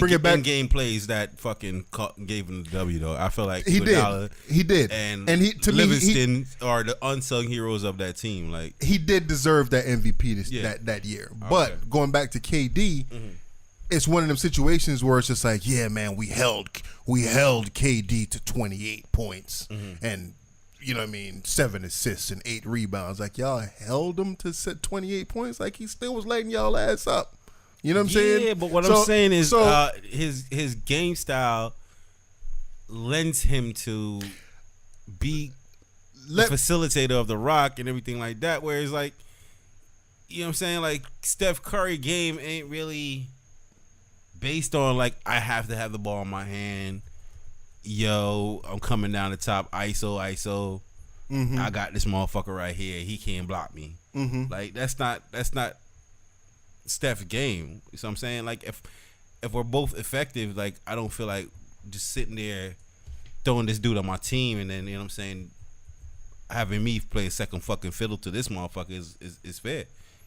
bring it back. Game plays that fucking gave him the W though. I feel like
he did, and
Livingston are the unsung heroes of that team. Like, he
did deserve that MVP that year. But going back to KD. Mm-hmm. It's one of them situations where it's just like, yeah, man, we held KD to 28 points and, you know what I mean, 7 assists and 8 rebounds. Like, y'all held him to 28 points. Like, he still was lighting y'all ass up. You know what I'm saying?
Yeah, but what I'm saying is his game style lends him to be the facilitator of the rock and everything like that, whereas, like, you know what I'm saying? Like, Steph Curry game ain't really based on, like, I have to have the ball in my hand. Yo, I'm coming down the top. ISO. Mm-hmm. I got this motherfucker right here. He can't block me. Mm-hmm. Like, that's not Steph's game. You know what I'm saying? Like, if we're both effective, like, I don't feel like just sitting there throwing this dude on my team and then, you know what I'm saying, having me play second fucking fiddle to this motherfucker is fair.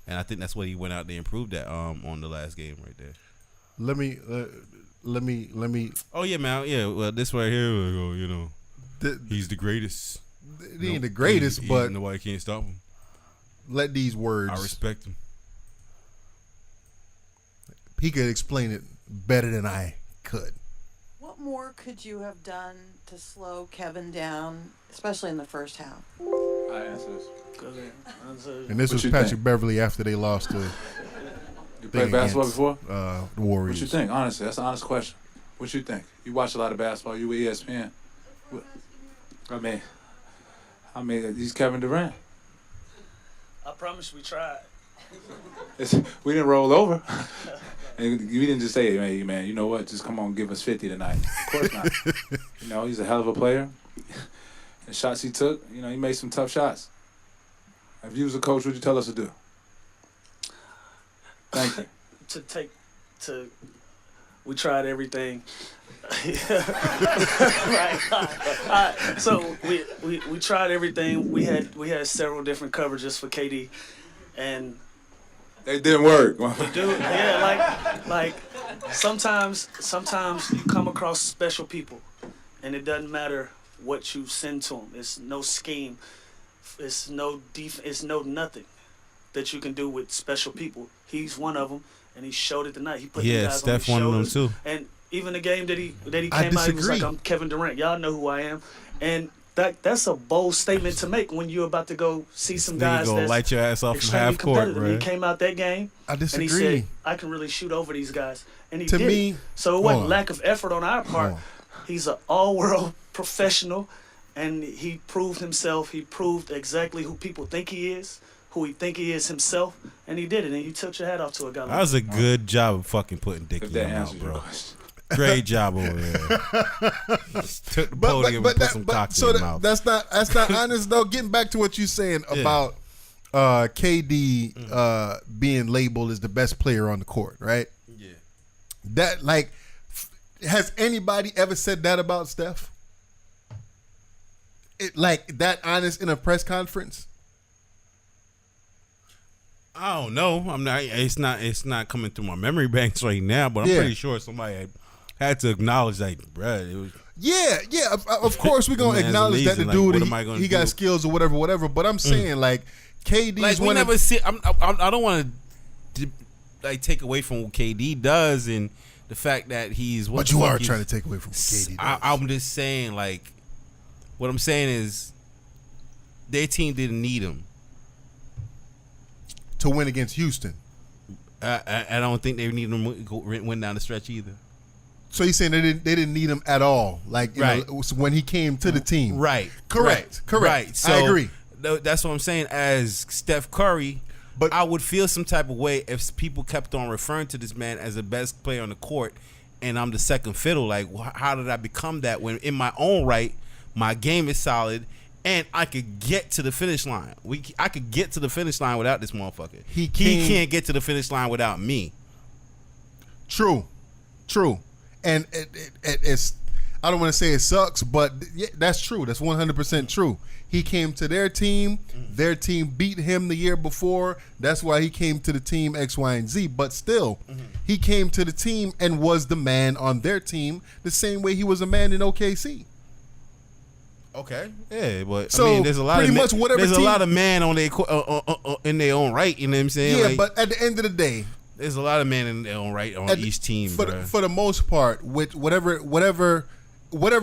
And I think that's what he went out there and proved that on the last game right there.
Let me.
Oh yeah, man. Yeah, well, this right here, you know, he's the greatest.
He ain't the greatest, but
nobody can't stop him.
Let these words.
I respect him.
He could explain it better than I could.
What more could you have done to slow Kevin down, especially in the first half?
I answer this.
And this was Patrick Beverly after they lost to.
You played basketball before?
The Warriors.
What you think? Honestly, that's an honest question. What you think? You watch a lot of basketball. You with ESPN. I mean, he's Kevin Durant.
I promise we tried.
We didn't roll over. And we didn't just say, hey, man, you know what? Just come on, give us 50 tonight. Of course not. You know, he's a hell of a player. The shots he took, you know, he made some tough shots. If you was a coach, what would you tell us to do? Thank you.
We tried everything. So we tried everything. We had several different coverages for KD, and
they didn't work.
Dude, yeah, like sometimes you come across special people, and it doesn't matter what you send to them. It's no scheme. It's no it's no nothing that you can do with special people. He's one of them, and he showed it tonight. He put the guys
Steph
on his
one of them too.
And even the game that he came out, he was like, "I'm Kevin Durant. Y'all know who I am." And that's a bold statement to make when you're about to go see some guys that's
light your ass off from half court, bro.
He came out that game.
I disagree.
And he said, "I can really shoot over these guys," and he
did.
To me, so it wasn't lack of effort on our part. He's an all-world professional, and he proved himself. He proved exactly who people think he is, who he think he is himself, and he did it. And he took your hat off to a guy.
That was a good job of fucking putting dick in your mouth, bro. Great job over there. Took the podium and put some cock in your mouth.
That's not honest though. Getting back to what you're saying about KD being labeled as the best player on the court, right?
Yeah.
That, like, has anybody ever said that about Steph? Like that honest in a press conference?
I don't know. I'm not. It's not coming through my memory banks right now. But I'm pretty sure somebody had to acknowledge, like, bruh, it was.
Yeah. Of course, we're gonna acknowledge that the dude he got skills or whatever. But I'm saying like KD
like
is
we
one
never
of.
see. I don't want to like take away from what KD does and the fact that he's.
But you are trying to take away from what KD does.
I'm just saying, like, what I'm saying is, their team didn't need him
to win against Houston.
I don't think they needed him to win down the stretch either.
So you're saying they didn't need him at all, like
right.
When he came to the team,
right?
Correct.
Right. So
I agree.
That's what I'm saying. As Steph Curry, but I would feel some type of way if people kept on referring to this man as the best player on the court, and I'm the second fiddle. Like, how did I become that when in my own right, my game is solid, and I could get to the finish line. I could get to the finish line without this motherfucker. He can't get to the finish line without me.
True. And it's, I don't want to say it sucks, but that's true. That's 100% true. He came to their team. Their team beat him the year before. That's why he came to the team X, Y, and Z. But still, he came to the team and was the man on their team the same way he was a man in OKC.
Okay, yeah, but
so
I mean, there's a lot
pretty
of
much whatever
there's
team,
a lot of man on their in their own right. You know what I'm saying?
Yeah,
like,
but at the end of the day,
there's a lot of men in their own right on each team.
For the most part, with whatever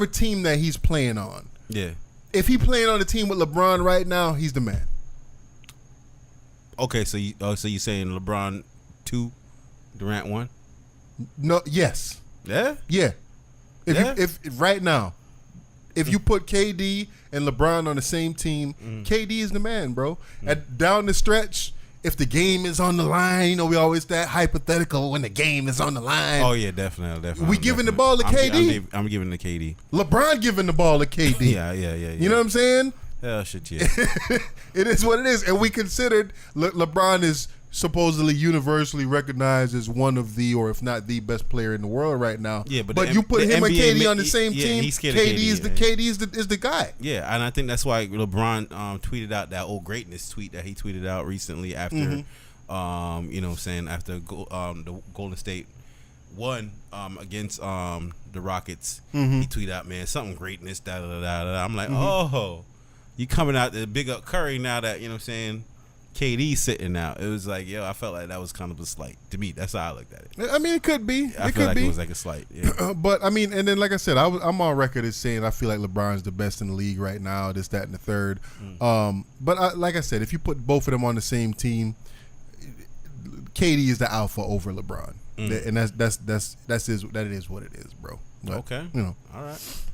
team that he's playing on.
Yeah.
If he playing on a team with LeBron right now, he's the man.
Okay, so you saying LeBron 2, Durant 1?
No, yes.
Yeah?
Yeah. If right now, if you put KD and LeBron on the same team, KD is the man, bro. Down the stretch, if the game is on the line, you know, we always that hypothetical when the game is on the line.
Oh yeah, definitely.
We giving the ball to KD.
I'm giving the KD.
LeBron giving the ball to KD.
Yeah.
You know what I'm saying?
Hell, shit, yeah.
It is what it is, and we considered LeBron is supposedly universally recognized as one of the, or if not the best player in the world right now.
Yeah, but
you put him and KD on the same
yeah,
team. KD is the guy.
Yeah, and I think that's why LeBron tweeted out that old greatness tweet that he tweeted out recently after, you know what I'm saying, after the Golden State won against the Rockets. He tweeted out, man, something greatness, da da da da. I'm like, oh, you coming out to big up Curry now that, you know what I'm saying, KD sitting out. It was like, yo, I felt like that was kind of a slight to me. That's how I looked at it.
I mean, it could be.
I feel like it was like a slight. Yeah.
But I mean, and then like I said, I'm on record as saying I feel like LeBron's the best in the league right now. This, that, and the third. But like I said, if you put both of them on the same team, KD is the alpha over LeBron, and that is what it is, bro. But,
okay.
You know.
All right.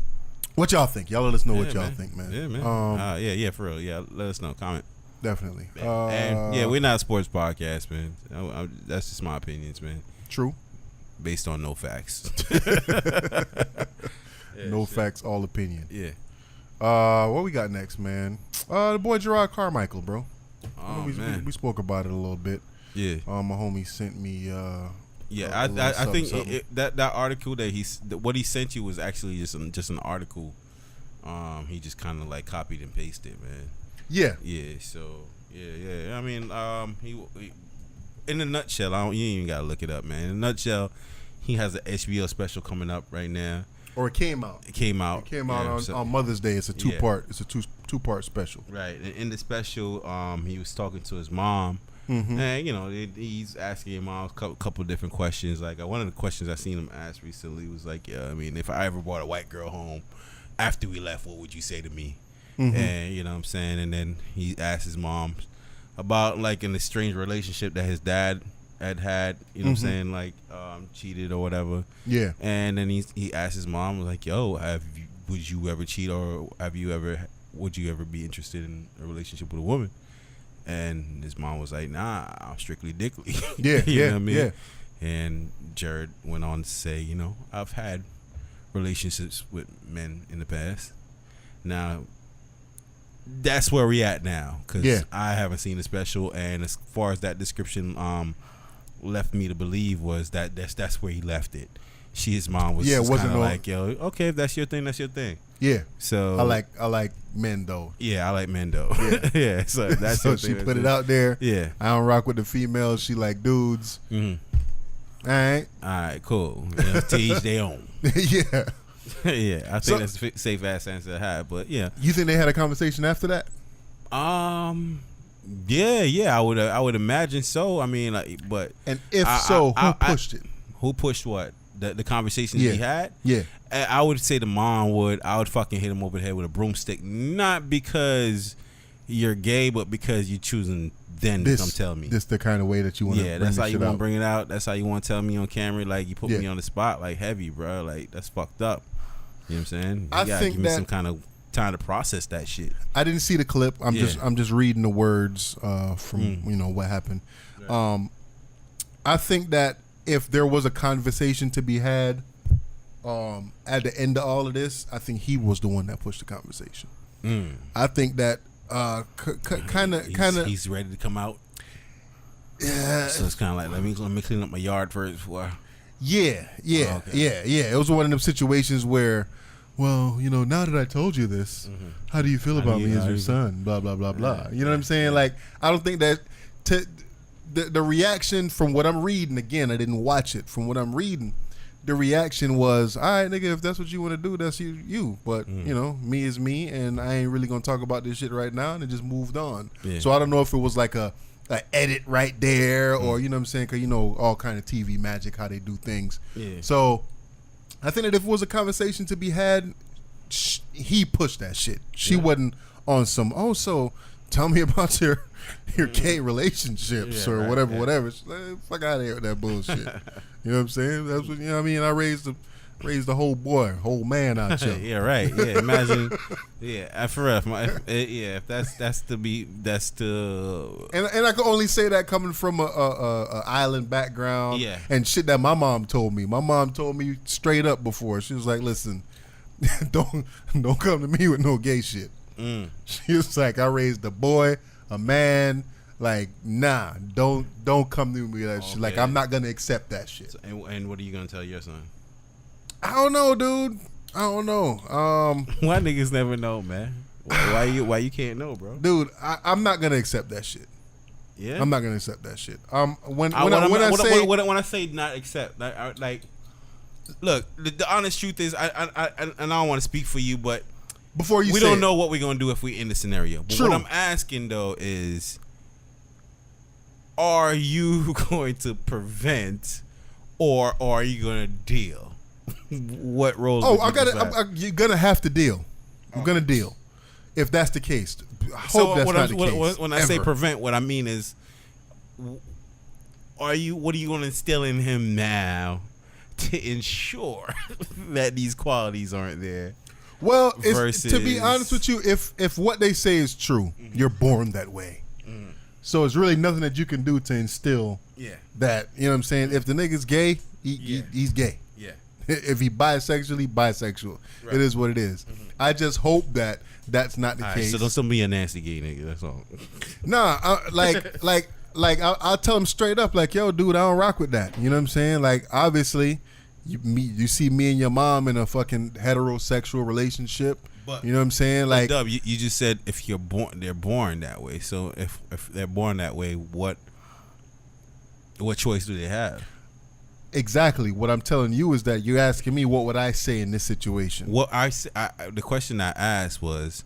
What y'all think? Y'all let us know what y'all think, man.
Yeah, man. Yeah, for real. Yeah, let us know. Comment.
Definitely.
And yeah, we're not a sports podcast, man. That's just my opinions, man.
True.
Based on no facts.
No facts, all opinion.
Yeah.
What we got next, man? The boy Gerard Carmichael, bro.
Oh, man.
We spoke about it a little bit.
Yeah.
My homie sent me.
I think that article that what he sent you was actually just an article. He just kind of like copied and pasted, man.
Yeah.
Yeah. So yeah. I mean, he in a nutshell, you ain't even gotta look it up, man. In a nutshell, he has an HBO special coming up right now.
Or it came out.
It came out
on Mother's Day. It's a two-part. It's a two-part special.
Right. And in the special, he was talking to his mom. And you know, he's asking him a couple different questions. Like one of the questions I seen him ask recently was like, "Yeah, I mean, if I ever brought a white girl home after we left, what would you say to me?" And you know what I'm saying. And then he asked his mom about like an estranged relationship that his dad had. You know what I'm saying, like cheated or whatever.
Yeah.
And then he asked his mom, like, "Yo, would you ever cheat, or would you ever be interested in a relationship with a woman?" And his mom was like, "Nah, I'm strictly dickly."
Yeah,
you know what I mean?
Yeah.
And Jared went on to say, you know, I've had relationships with men in the past. Now, that's where we at now, because I haven't seen the special, and as far as that description left me to believe was that's where he left it. his mom was
Yeah,
just
wasn't
kind of
no-
like, yo, okay, if that's your thing, that's your thing.
Yeah.
So
I like men though.
Yeah, I like men though. Yeah, so that's
So
your
she
thing,
put
that's
it out there.
Yeah.
I don't rock with the females. She like dudes.
Mm-hmm.
All right.
All right, cool. Yeah, to each their own.
Yeah.
Yeah, I think
So-
that's a safe ass answer to have. But yeah,
You think they had a conversation after that?
yeah, I would imagine so. I mean, like, but
And if
who
who pushed it?
Who pushed what? The conversation
Yeah.
he had?
Yeah.
I would say the mom would. I would fucking hit him over the head with a broomstick, not because you're gay, but because you're choosing then to come tell me.
This the kind of way that you want to.
Yeah, that's how you want to bring it out. That's how you want to tell me on camera. Like, you put me on the spot, like, heavy, bro. Like, that's fucked up. You know what I'm saying? You
I
gotta
think
give me
that-
some kind of time to process that shit.
I didn't see the clip. I'm just reading the words from what happened.
Right.
I think that if there was a conversation to be had at the end of all of this, I think he was the one that pushed the conversation. I think that kind of
he's ready to come out.
Yeah.
So it's kind of like, let me clean up my yard first before.
Yeah.
Oh, okay.
It was one of them situations where, well, now that I told you this, how do you feel about me as your son? Blah blah blah blah. You know what I'm saying? Like, I don't think that the reaction from what I'm reading. Again, I didn't watch it. From what I'm reading, the reaction was, all right, nigga, if that's what you want to do, that's you. But me is me, and I ain't really gonna talk about this shit right now, and it just moved on.
Yeah.
So I don't know if it was like a edit right there, or you know what I'm saying, because all kind of TV magic how they do things.
Yeah.
So I think that if it was a conversation to be had, he pushed that shit. She wasn't on some, so tell me about your gay relationships or whatever. She's like, fuck out of here with that bullshit. You know what I'm saying? That's what I mean. I raised the whole man out here.
Yeah, right. Yeah, imagine. Yeah, for real. If that's the.
And I can only say that coming from a island background.
Yeah.
And shit that my mom told me. My mom told me straight up before. She was like, "Listen, don't come to me with no gay shit." She was like, "I raised a boy, a man. Like, nah, don't come to me with that shit. Like, I'm not gonna accept that shit."
So, and what are you gonna tell your son?
I don't know, dude. I don't know.
Why niggas never know, man? Why you can't know, bro?
Dude, I'm not gonna accept that shit.
Yeah,
I'm not gonna accept that shit. When I
say not accept, like, look, the honest truth is, I don't want to speak for you, but
before you,
we don't know what we're gonna do if we in the scenario. But
True.
what I'm asking though is, are you going to prevent, or are you gonna deal? What role?
You're gonna have to deal. I'm gonna deal. If that's the case, I hope that's not the case.
When I say prevent, what I mean is, what are you going to instill in him now to ensure that these qualities aren't there?
Well, to be honest with you, if what they say is true, you're born that way. So it's really nothing that you can do to instill that. You know what I'm saying? If the nigga's gay, he's gay. Yeah. If he bisexual. Right. It is what it is. I just hope that that's not the case.
So don't be a nasty gay nigga. That's all.
Nah, I'll tell him straight up, like, yo, dude, I don't rock with that. You know what I'm saying? Like, obviously, you see me and your mom in a fucking heterosexual relationship. But, you know what I'm saying? Like,
Dub, you just said if they're born that way. So if they're born that way, what choice do they have?
Exactly. What I'm telling you is that you're asking me what would I say in this situation.
The question I asked was,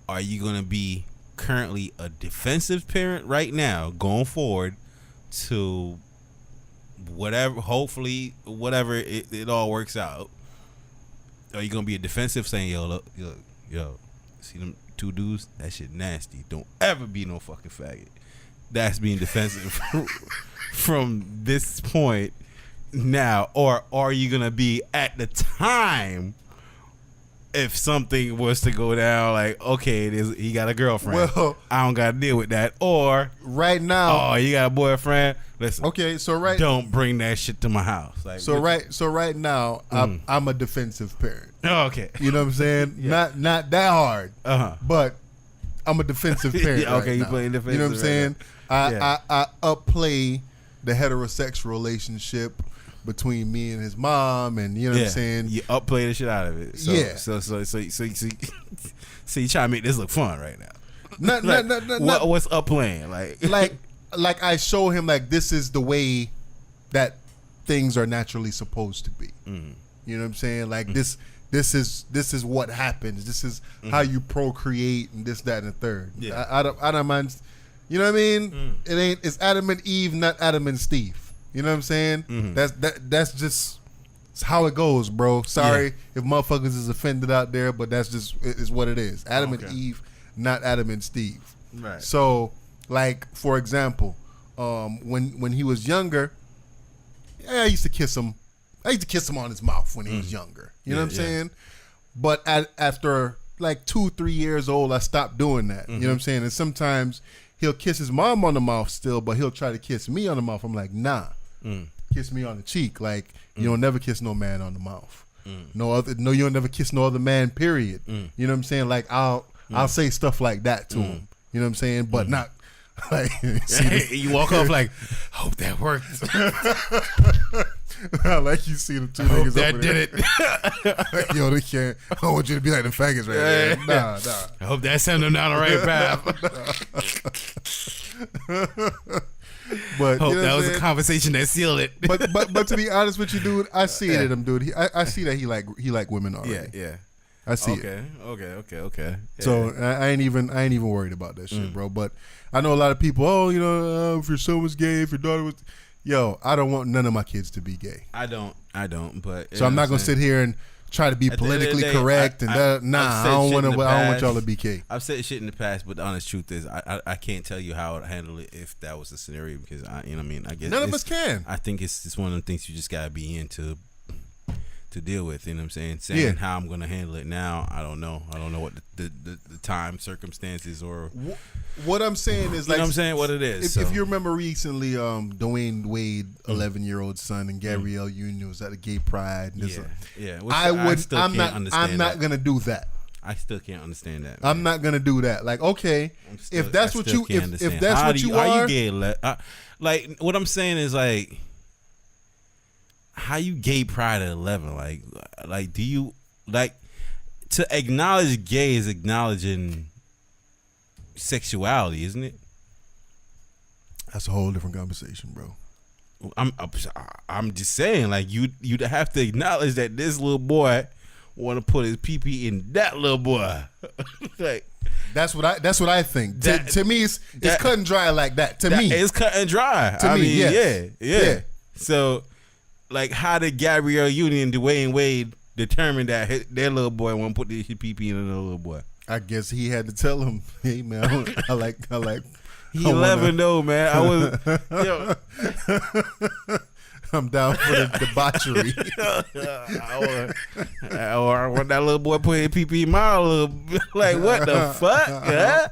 are you going to be currently a defensive parent right now going forward to whatever, hopefully whatever it all works out? Are you going to be a defensive saying, yo, see them two dudes? That shit nasty. Don't ever be no fucking faggot. That's being defensive from this point now. Or are you going to be at the time, if something was to go down, like, okay, he got a girlfriend. Well, I don't got to deal with that. Or
right now,
you got a boyfriend. Listen,
okay, so
don't bring that shit to my house. Like,
so right now, I'm a defensive parent.
Oh, okay,
you know what I'm saying? Yeah. Not that hard, but I'm a defensive parent.
Yeah, okay,
right
you
now.
playing defensive.
You know what I'm saying? I upplay the heterosexual relationship between me and his mom, and you know what I'm saying.
You upplay the shit out of it. So,
Yeah.
So you trying to make this look fun right now. What's upplaying?
Like I show him like this is the way that things are naturally supposed to be.
Mm-hmm.
You know what I'm saying? Like this is what happens. This is how you procreate and this, that, and the third.
Yeah.
I don't mind. You know what I mean? It's Adam and Eve, not Adam and Steve. You know what I'm saying? That's just it's how it goes, bro. Sorry if motherfuckers is offended out there, but that's just is what it is. Adam and Eve, not Adam and Steve.
Right.
So, like for example, when he was younger, I used to kiss him. I used to kiss him on his mouth when he was younger. You know what I'm saying? But after like 2-3 years old, I stopped doing that. You know what I'm saying? And sometimes he'll kiss his mom on the mouth still, but he'll try to kiss me on the mouth. I'm like, nah, kiss me on the cheek. Like you don't never kiss no man on the mouth. No, you don't never kiss no other man. Period. You know what I'm saying? Like I'll say stuff like that to him. You know what I'm saying? But not like
you walk off like, hope that worked.
Like you see the two niggas
that
over
did
there.
it.
Yo, they can't. I want you to be like them faggots right there. Nah.
I hope that sent them down the right path.
But
Hope
you know
that
what
was
I'm
a
saying?
conversation that sealed it.
But to be honest with you, dude, I see it in him, dude. I see that he like women already.
Yeah.
I see it.
Okay. Yeah.
So I ain't even worried about that shit, bro. But I know a lot of people. Oh, you know, if your son was gay, if your daughter was, yo, I don't want none of my kids to be gay.
I don't. But
So I'm not gonna sit here and try to be
At the end of the
politically
day,
correct and that. Nah,
I've
I
said
don't
shit
want
in
to.
the
I don't want
past.
y'all to be gay.
I've said shit in the past, but the honest truth is, I can't tell you how to handle it if that was the scenario because you know what I mean. I guess
None of us can.
I think it's one of the things you just gotta be into to deal with. You know what I'm saying? How I'm gonna handle it now, I don't know. I don't know what the time, circumstances, or
what I'm saying is like,
you know what I'm saying, what it is.
If you remember recently, Dwayne Wade, 11-year-old son, and Gabrielle Union was at a gay pride. And I'm not gonna do that.
I still can't understand that.
I'm not gonna do that. Like, okay, if that's what you are,
you gay? Like, what I'm saying is like, how you gay pride at 11? Like, do you like to acknowledge gay is acknowledging sexuality, isn't it?
That's a whole different conversation, bro.
I'm just saying, like you'd have to acknowledge that this little boy want to put his pee in that little boy. Like
that's what I think. To me, it's cut and dry like that. To me,
it's cut and dry.
To me, yes.
Yeah. So, like, how did Gabrielle Union, Dwayne Wade determine that their little boy want to put his pee in another little boy?
I guess he had to tell him, "Hey man, I like."
He 11 though, man. I was, yo.
I'm down for the debauchery.
Or when that little boy put his pee in my little, like, what the fuck? Huh?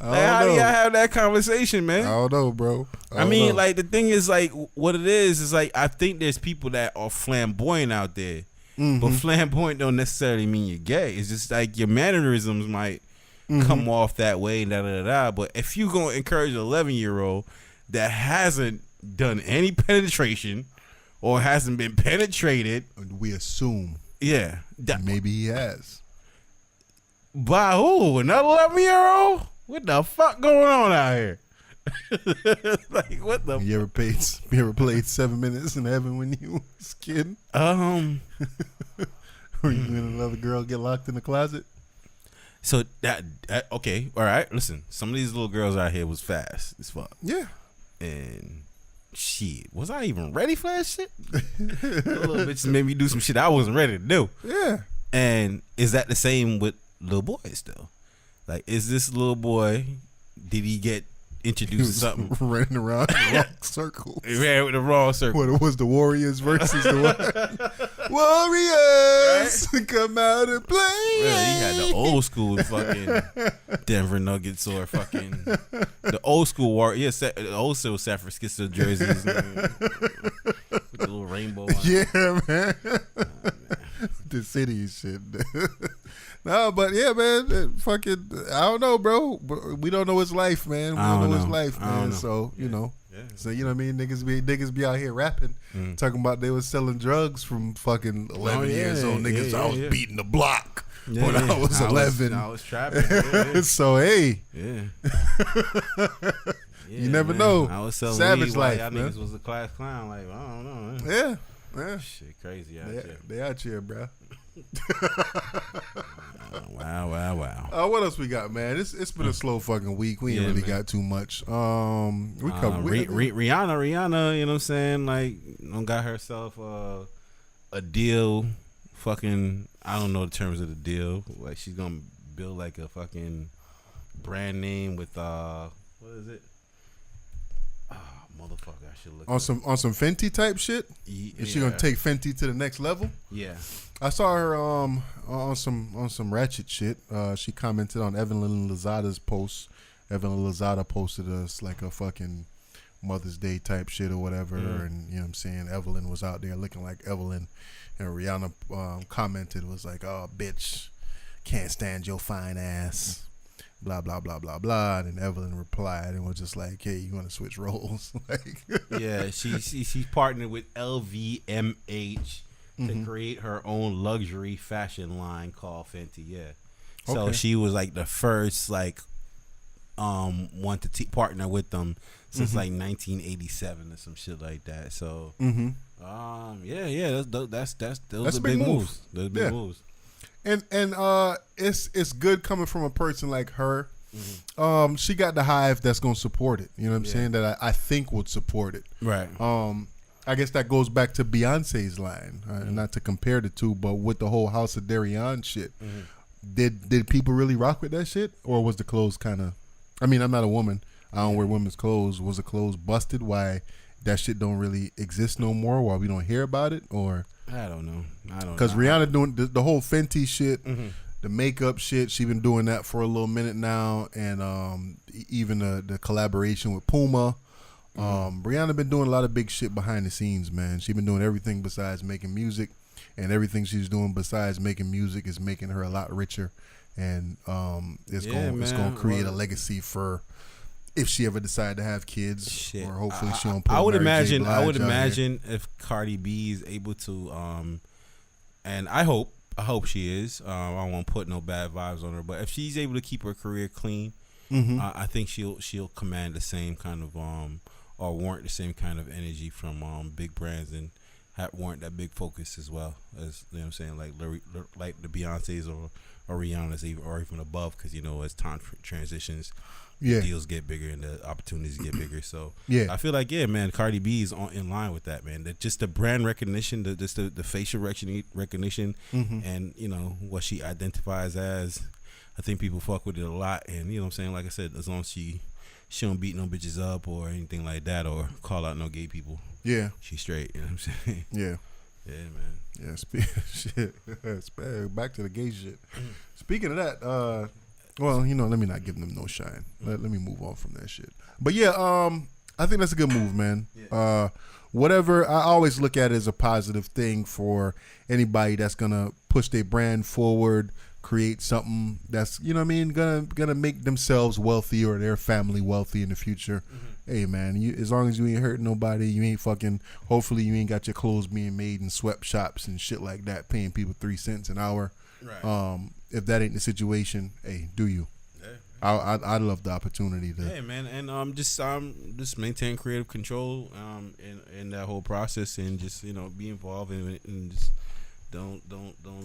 Like, how do y'all have that conversation, man?
I don't know, bro.
I mean, like, the thing is, like, what it is like, I think there's people that are flamboyant out there. But flamboyant don't necessarily mean you're gay. It's just like your mannerisms might come off that way, But if you gonna encourage an 11-year-old that hasn't done any penetration or hasn't been penetrated,
we assume, maybe he has.
By who? Another 11-year-old? What the fuck going on out here? Like, what the?
You ever played 7 Minutes in Heaven when you was a kid? Or you and another girl get locked in the closet?
So that okay, all right. Listen, some of these little girls out here was fast as fuck.
Yeah,
and shit, was I even ready for that shit? Little bitches made me do some shit I wasn't ready to do.
Yeah,
and is that the same with little boys though? Like, is this little boy? Did he get introduced to something?
Running around in the wrong circle.
He ran with the wrong circle.
What it was, the Warriors versus the what? Warriors, right? Come out and play.
Really, he had the old school fucking Denver Nuggets or fucking the old school Warriors. The old school San Francisco jerseys with the little rainbow on.
Yeah, man. The city shit. No, but yeah, man. Fucking, I don't know, bro. We don't know his life, man. We don't know his life, man. So, you know.
Yeah.
So you know what I mean? Niggas be out here rapping, talking about they was selling drugs from fucking 11 years old. Niggas, I was beating the block when I was 11.
I was trapping.
So hey,
yeah.
You never know.
I was selling
Savage
weed
life,
while y'all
man.
niggas was a class clown. Like, I don't know, man.
Yeah.
Shit, crazy out here.
They out here, bro.
Wow.
What else we got, man? It's been a slow fucking week. We ain't really got too much. We covered
Rihanna. You know what I'm saying? Like, got herself a deal. Fucking, I don't know the terms of the deal. Like, she's gonna build like a fucking brand name with what is it? Motherfucker, I should look
on some Fenty type shit. Is she gonna take Fenty to the next level?
Yeah.
I saw her on some ratchet shit. She commented on Evelyn Lozada's post. Evelyn Lozada posted us like a fucking Mother's Day type shit or whatever, and you know what I'm saying, Evelyn was out there looking like Evelyn, and Rihanna commented, was like, "Oh bitch, can't stand your fine ass." Blah blah blah blah blah, and then Evelyn replied and was just like, "Hey, you want to switch roles?" Like,
yeah, she partnered with LVMH to create her own luxury fashion line called Fenty. Yeah, so she was like the first like one to partner with them since like 1987 or some shit like that. So that's those are big moves. Those big moves.
And it's good coming from a person like her. She got the hive that's gonna support it. You know what I'm saying? That I think would support it.
Right.
I guess that goes back to Beyonce's line. Not to compare the two, but with the whole House of Darion shit, did people really rock with that shit, or was the clothes kind of? I mean, I'm not a woman. I don't wear women's clothes. Was the clothes busted? Why that shit don't really exist no more? Why we don't hear about it? Or
I don't know.
Because Rihanna doing the whole Fenty shit, the makeup shit, she been doing that for a little minute now, and even the collaboration with Puma. Rihanna been doing a lot of big shit behind the scenes, man. She been doing everything besides making music, and everything she's doing besides making music is making her a lot richer, and it's gonna create a legacy for if she ever decide to have kids, or hopefully she don't put.
I would imagine
here.
If Cardi B is able to, and I hope she is. I won't put no bad vibes on her, but if she's able to keep her career clean, I think she'll command the same kind of or warrant the same kind of energy from big brands, and warrant that big focus as well, as you know what I'm saying, like the Beyonces or Rihanna's or even above, because you know as time transitions. Deals get bigger and the opportunities get bigger. So I feel like man, Cardi B is in line with that, man. Just the brand recognition, the facial recognition, and you know what she identifies as. I think people fuck with it a lot, and you know what I'm saying. Like I said, as long as she don't beat no bitches up or anything like that, or call out no gay people. Yeah, she's straight. You know what I'm saying? Yeah, man.
Yeah, shit. Back to the gay shit. Speaking of that, well, you know, let me not give them no shine. Let me move on from that shit. But yeah, I think that's a good move, man. Whatever, I always look at it as a positive thing for anybody that's gonna push their brand forward, create something that's, you know what I mean, gonna make themselves wealthy or their family wealthy in the future. Hey man, as long as you ain't hurting nobody, you ain't fucking, hopefully you ain't got your clothes being made in sweatshops and shit like that, paying people 3 cents an hour. Right. If that ain't the situation, hey, do you? Yeah. I'd love the opportunity to.
Hey man, and just maintain creative control in that whole process, and just you know be involved and just don't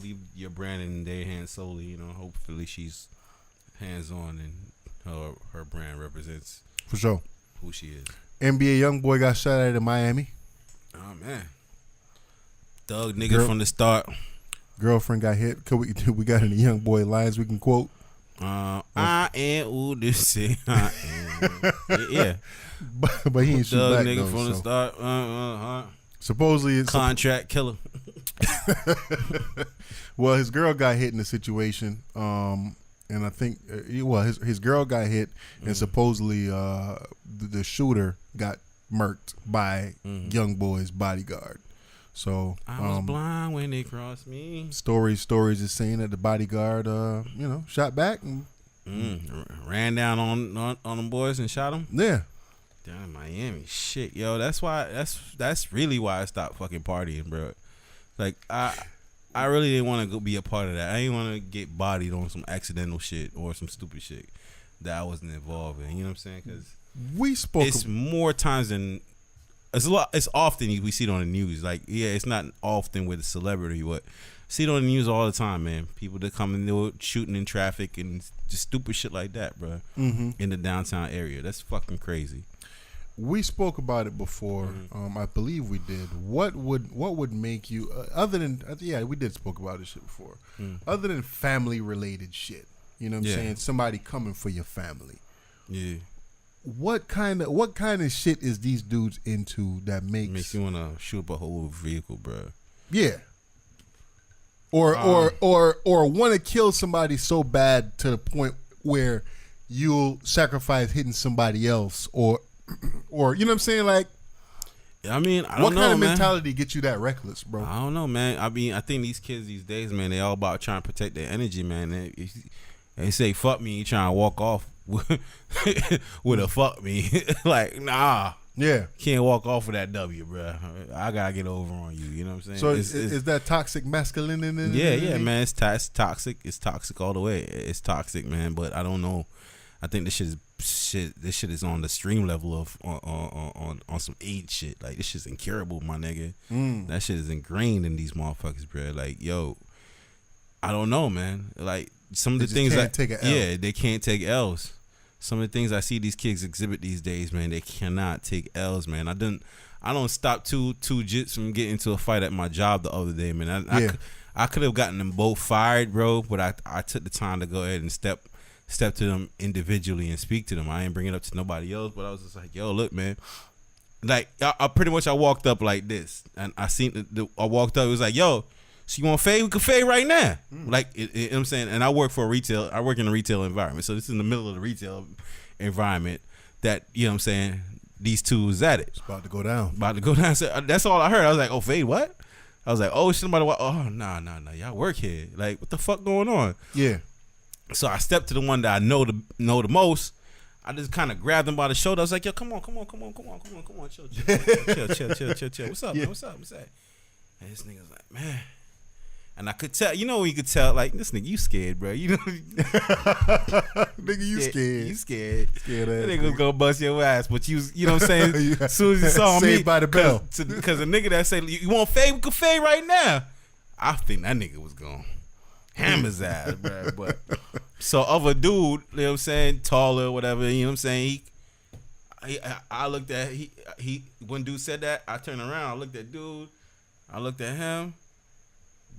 leave your brand in their hands solely. You know, hopefully she's hands on and her brand represents
for sure
who she is.
NBA young boy got shot at in Miami.
Oh man, thug nigga from the start.
Girlfriend got hit. We got any young boy lines we can quote?
I am who this is. Yeah,
but he ain't shoot back
nigga
though,
from the start.
Supposedly it's
contract killer.
Well, his girl got hit in the situation, and I think his girl got hit, and supposedly the shooter got murked by young boy's bodyguard. So
I was blind when they crossed me.
Stories is saying that the bodyguard, shot back and
ran down on them boys and shot them.
Yeah,
Down in Miami, shit, yo. That's why. That's really why I stopped fucking partying, bro. Like I really didn't want to go be a part of that. I didn't want to get bodied on some accidental shit or some stupid shit that I wasn't involved in. You know what I'm saying? Because
we spoke.
It's more times than it's a lot. It's often we see it on the news. Like, yeah, it's not often with a celebrity, but see it on the news all the time, man. People that come and do shooting in traffic and just stupid shit like that, bro.
Mm-hmm.
In the downtown area, that's fucking crazy.
We spoke about it before. I believe we did. What would make you other than we did spoke about this shit before. Other than family related shit, you know what I'm saying? Somebody coming for your family.
Yeah.
What kind of shit is these dudes into that makes
you want to shoot up a whole vehicle, bro?
Yeah. Or want to kill somebody so bad to the point where you'll sacrifice hitting somebody else or you know what I'm saying? Like,
I mean, I don't know,
what kind of
man.
mentality gets you that reckless, bro?
I don't know, man. I mean, I think these kids these days, man, they all about trying to protect their energy, man. They say fuck me, you trying to walk off with a fuck me. Like, nah.
Yeah.
Can't walk off with that W, bro. I gotta get over on you. You know what I'm saying?
So is that toxic masculinity?
Yeah, man. It's toxic. It's toxic all the way. It's toxic, man. But I don't know. I think this shit is on the stream level of on some age shit. Like, this shit's incurable, my nigga. That shit is ingrained in these motherfuckers, bro. Like, yo, I don't know, man. Like, some of the things they can't take L's. Some of the things I see these kids exhibit these days, man, they cannot take L's, man. I don't stop two jits from getting into a fight at my job the other day, man. I could have gotten them both fired, bro, but I took the time to go ahead and step to them individually and speak to them. I ain't bring it up to nobody else, but I was just like, yo, look, man. Like, I pretty much walked up like this, and I seen I walked up. It was like, yo, so you want to fade? We can fade right now. Like, you know what I'm saying? And I work in a retail environment, so this is in the middle of the retail environment that, you know what I'm saying, these two was at it.
It's about to go down.
So that's all I heard. I was like, oh, fade what? I was like, oh, somebody, oh, nah, y'all work here. Like, what the fuck going on?
Yeah.
So I stepped to the one that I know the most. I just kind of grabbed him by the shoulder. I was like, yo, come on, chill. What's up, man? What's up? And this nigga was like, man. And I could tell, you know, you could tell, like, this nigga, you scared, bro. You know,
nigga, you scared.
You scared.
Scared ass.
That nigga was gonna bust your ass, but you know what I'm saying? As soon as you saw me,
Saved by the bell.
Because a nigga that say, you want fade? We can fade right now. I think that nigga was gonna hammer his ass, bro. But so other dude, you know what I'm saying, taller, whatever, you know what I'm saying. I looked at he when dude said that, I turned around, I looked at dude, I looked at him.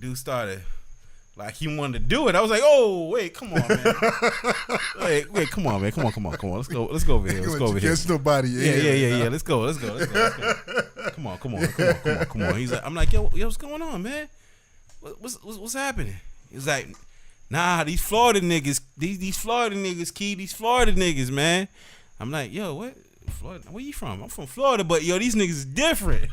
Dude started like he wanted to do it. I was like, "Oh, wait, come on, man. wait, come on, man. Come on. Let's go over here.
Against nobody.
Yeah. Let's go. Come on. He's like, I'm like, yo, what's going on, man? What's happening? He's like, nah, these Florida niggas, these Florida niggas, man. I'm like, yo, what? Florida? Where you from? I'm from Florida, but yo, these niggas is different.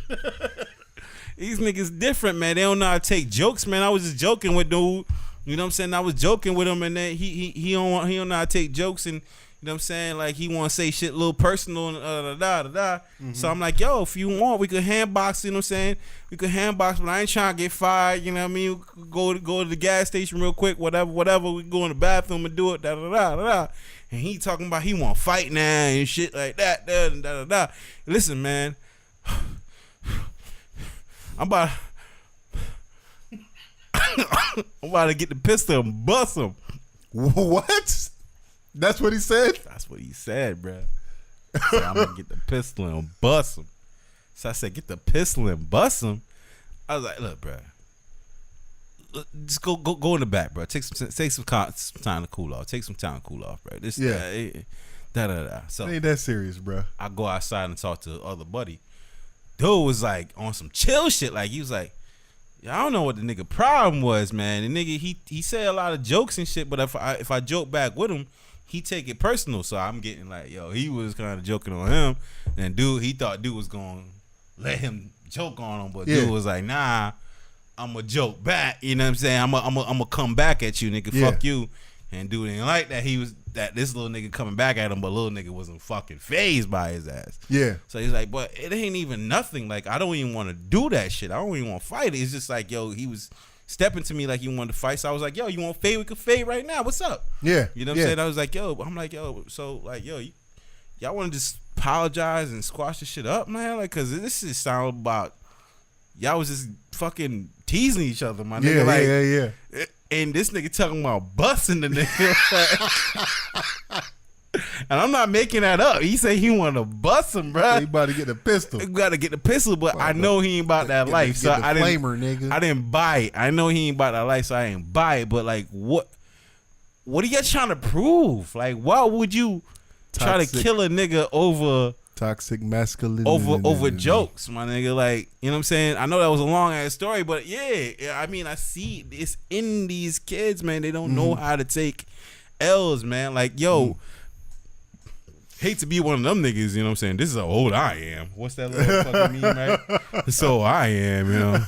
These niggas different, man. They don't know how to take jokes, man. I was just joking with dude. You know what I'm saying? I was joking with him, and then he don't know how to take jokes, and you know what I'm saying? Like, he want to say shit a little personal and
Mm-hmm.
So I'm like, yo, if you want, we could handbox. You know what I'm saying? We could handbox, but I ain't trying to get fired. You know what I mean? We could go to the gas station real quick, whatever. We could go in the bathroom and do it. And he talking about he want to fight now and shit like that. Listen, man. I'm about to get the pistol and bust him.
What? That's what he said?
That's what he said, bro. So I'm going to get the pistol and bust him. So I said, get the pistol and bust him. I was like, look, bro. Just go in the back, bro. Take some time to cool off. Bro. This, So
it ain't that serious, bro.
I go outside and talk to the other buddy. Dude was like on some chill shit. Like, he was like, I don't know what the nigga problem was, man. The nigga, he said a lot of jokes and shit, but if I joke back with him, he take it personal. So I'm getting like, yo, he was kind of joking on him, and he thought dude was gonna let him joke on him, but dude was like, nah, I'ma joke back. You know what I'm saying? I'ma come back at you, nigga. Fuck you. And dude ain't like that. He was that this little nigga coming back at him, but little nigga wasn't fucking phased by his ass.
Yeah.
So he's like, but it ain't even nothing. Like, I don't even want to do that shit. I don't even want to fight it. It's just like, yo, he was stepping to me like he wanted to fight. So I was like, yo, you want to fade? We could fade right now. What's up?
Yeah.
You know what I'm saying? I was like, yo, so like, yo, y'all want to just apologize and squash this shit up, man? Like, cause this shit sound about y'all was just fucking teasing each other, my nigga.
Yeah.
And this nigga talking about busting the nigga. And I'm not making that up. He said he want to bust him, bro.
He about to get the pistol.
He got to get the pistol, but I know he ain't about that life. So I didn't buy it. I know he ain't about that life, so I ain't buy it. But like, what are you trying to prove? Like, why would you try to kill a nigga over
toxic masculinity
over jokes, my nigga? Like, you know what I'm saying? I know that was a long ass story, but yeah, I mean, I see it's in these kids, man. They don't know how to take L's, man. Like, yo, hate to be one of them niggas, you know what I'm saying? This is how old I am. What's that little fucking meme, right? So I am, you know.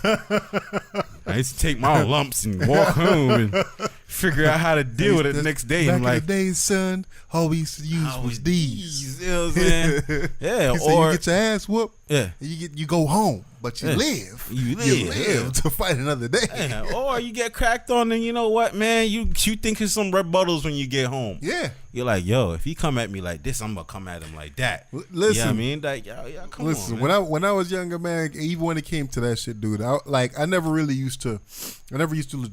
I used to take my lumps and walk home and figure out how to deal with it the next day.
Back
I'm like,
in the days, son, all we used to use was these.
You know what I'm saying? Yeah,
or you get your ass whooped.
Yeah,
you go home, but you live. You live to fight another day.
Yeah. Or you get cracked on, and you know what, man? You think of some rebuttals when you get home.
Yeah,
you're like, yo, if he come at me like this, I'm gonna come at him like that.
Listen,
you know what I mean? Like, yo, come on,
man. when I was younger, man, even when it came to that shit, dude, I never used to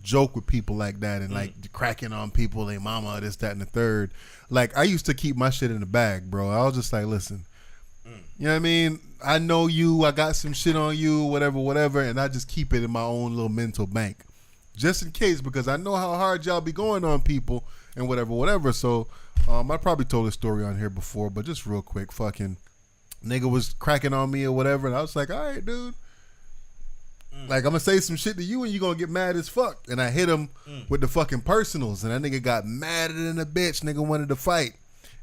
joke with people like that and like cracking on people, like mama, this, that, and the third. Like, I used to keep my shit in the bag, bro. I was just like, listen, you know what I mean? I know you, I got some shit on you, whatever, and I just keep it in my own little mental bank. Just in case, because I know how hard y'all be going on people and whatever. So, I probably told this story on here before, but just real quick, fucking nigga was cracking on me or whatever, and I was like, all right, dude. Like, I'm gonna say some shit to you and you gonna get mad as fuck. And I hit him with the fucking personals, and that nigga got madder than a bitch. Nigga wanted to fight.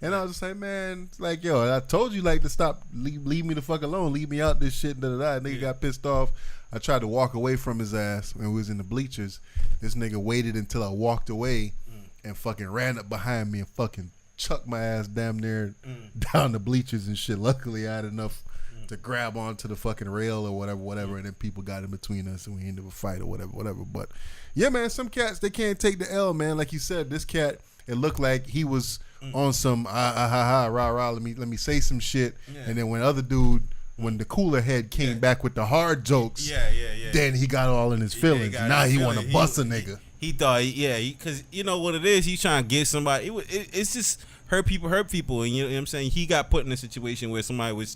And I was just like, man, like, yo, I told you, like, to stop, leave me the fuck alone, leave me out this shit, Nigga got pissed off. I tried to walk away from his ass when we was in the bleachers. This nigga waited until I walked away and fucking ran up behind me and fucking chucked my ass damn near down the bleachers and shit. Luckily, I had enough to grab onto the fucking rail or whatever, and then people got in between us and we ended up a fight or whatever. But yeah, man, some cats, they can't take the L, man. Like you said, this cat, it looked like he was on some rah, let me say some shit. Yeah. And then when the cooler head came back with the hard jokes, then he got all in his feelings. Now he want to bust a nigga.
He thought, because you know what it is. He's trying to get somebody. It's just hurt people, and you know what I'm saying. He got put in a situation where somebody was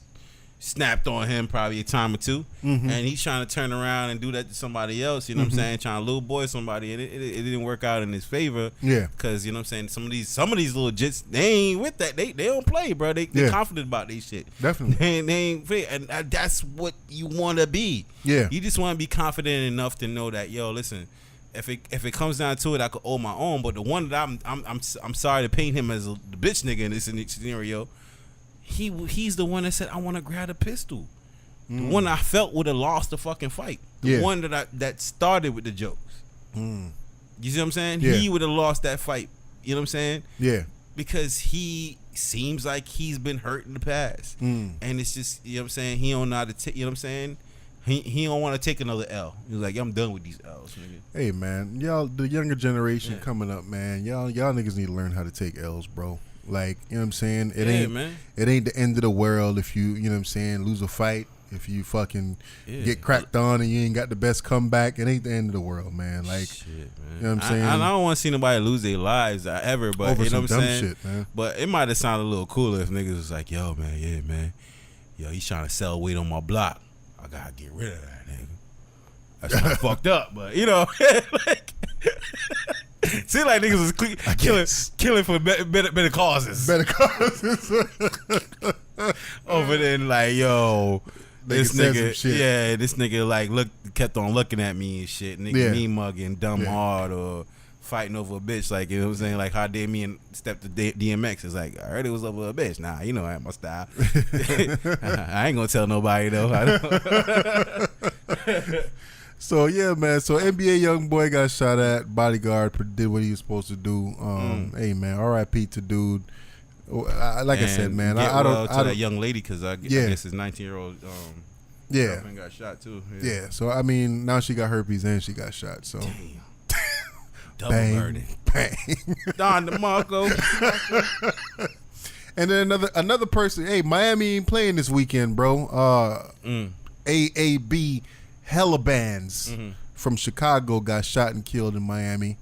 snapped on him probably a time or two, and he's trying to turn around and do that to somebody else. You know what I'm saying? Trying to little boy somebody, and it didn't work out in his favor. Yeah, because you know what I'm saying. Some of these little jits, they ain't with that. They don't play, bro. They confident about these shit.
Definitely,
they ain't fit, and that's what you want to be. Yeah, you just want to be confident enough to know that, yo, listen. If it comes down to it, I could hold my own. But the one that I'm sorry to paint him as the bitch nigga in this scenario. He's the one that said I want to grab a pistol. The one I felt would have lost the fucking fight. The one that started with the jokes. You see what I'm saying? Yeah. He would have lost that fight. You know what I'm saying? Yeah. Because he seems like he's been hurt in the past, and it's just, you know what I'm saying. He don't know how to take. You know what I'm saying? He don't want to take another L. He's like, I'm done with these L's, nigga.
Hey man, y'all, the younger generation coming up, man. Y'all niggas need to learn how to take L's, bro. Like, you know what I'm saying? It ain't the end of the world if you know what I'm saying, lose a fight. If you fucking get cracked on and you ain't got the best comeback, it ain't the end of the world, man. Like, shit, man. You know what I'm saying? I don't
want to see nobody lose their lives ever, but
over
you know what I'm saying?
Shit, man.
But it might have sounded a little cooler if niggas was like, yo, man, yo, he's trying to sell weight on my block. I gotta get rid of that nigga. That's kind of fucked up, but you know, like, seems like niggas was killing for better causes. Better causes. Over then, like, yo, this nigga, this nigga like kept on looking at me and shit. Nigga me mugging dumb hard or fighting over a bitch, like, you know what I'm saying? Like, how did me and Steph to DMX? It's like, I heard it was over a bitch. Nah, you know I have my style. I ain't gonna tell nobody though.
So yeah, man. So NBA young boy got shot at. Bodyguard did what he was supposed to do. Hey man, R.I.P. to dude. Like I said, man, I don't.
That young lady because I guess his 19-year-old girlfriend got shot too.
Yeah. So I mean, now she got herpes and she got shot. So
Damn. Double
bang,
murder.
bang.
Don DeMarco.
And then another person. Hey, Miami ain't playing this weekend, bro. AAB Helabands from Chicago got shot and killed in Miami.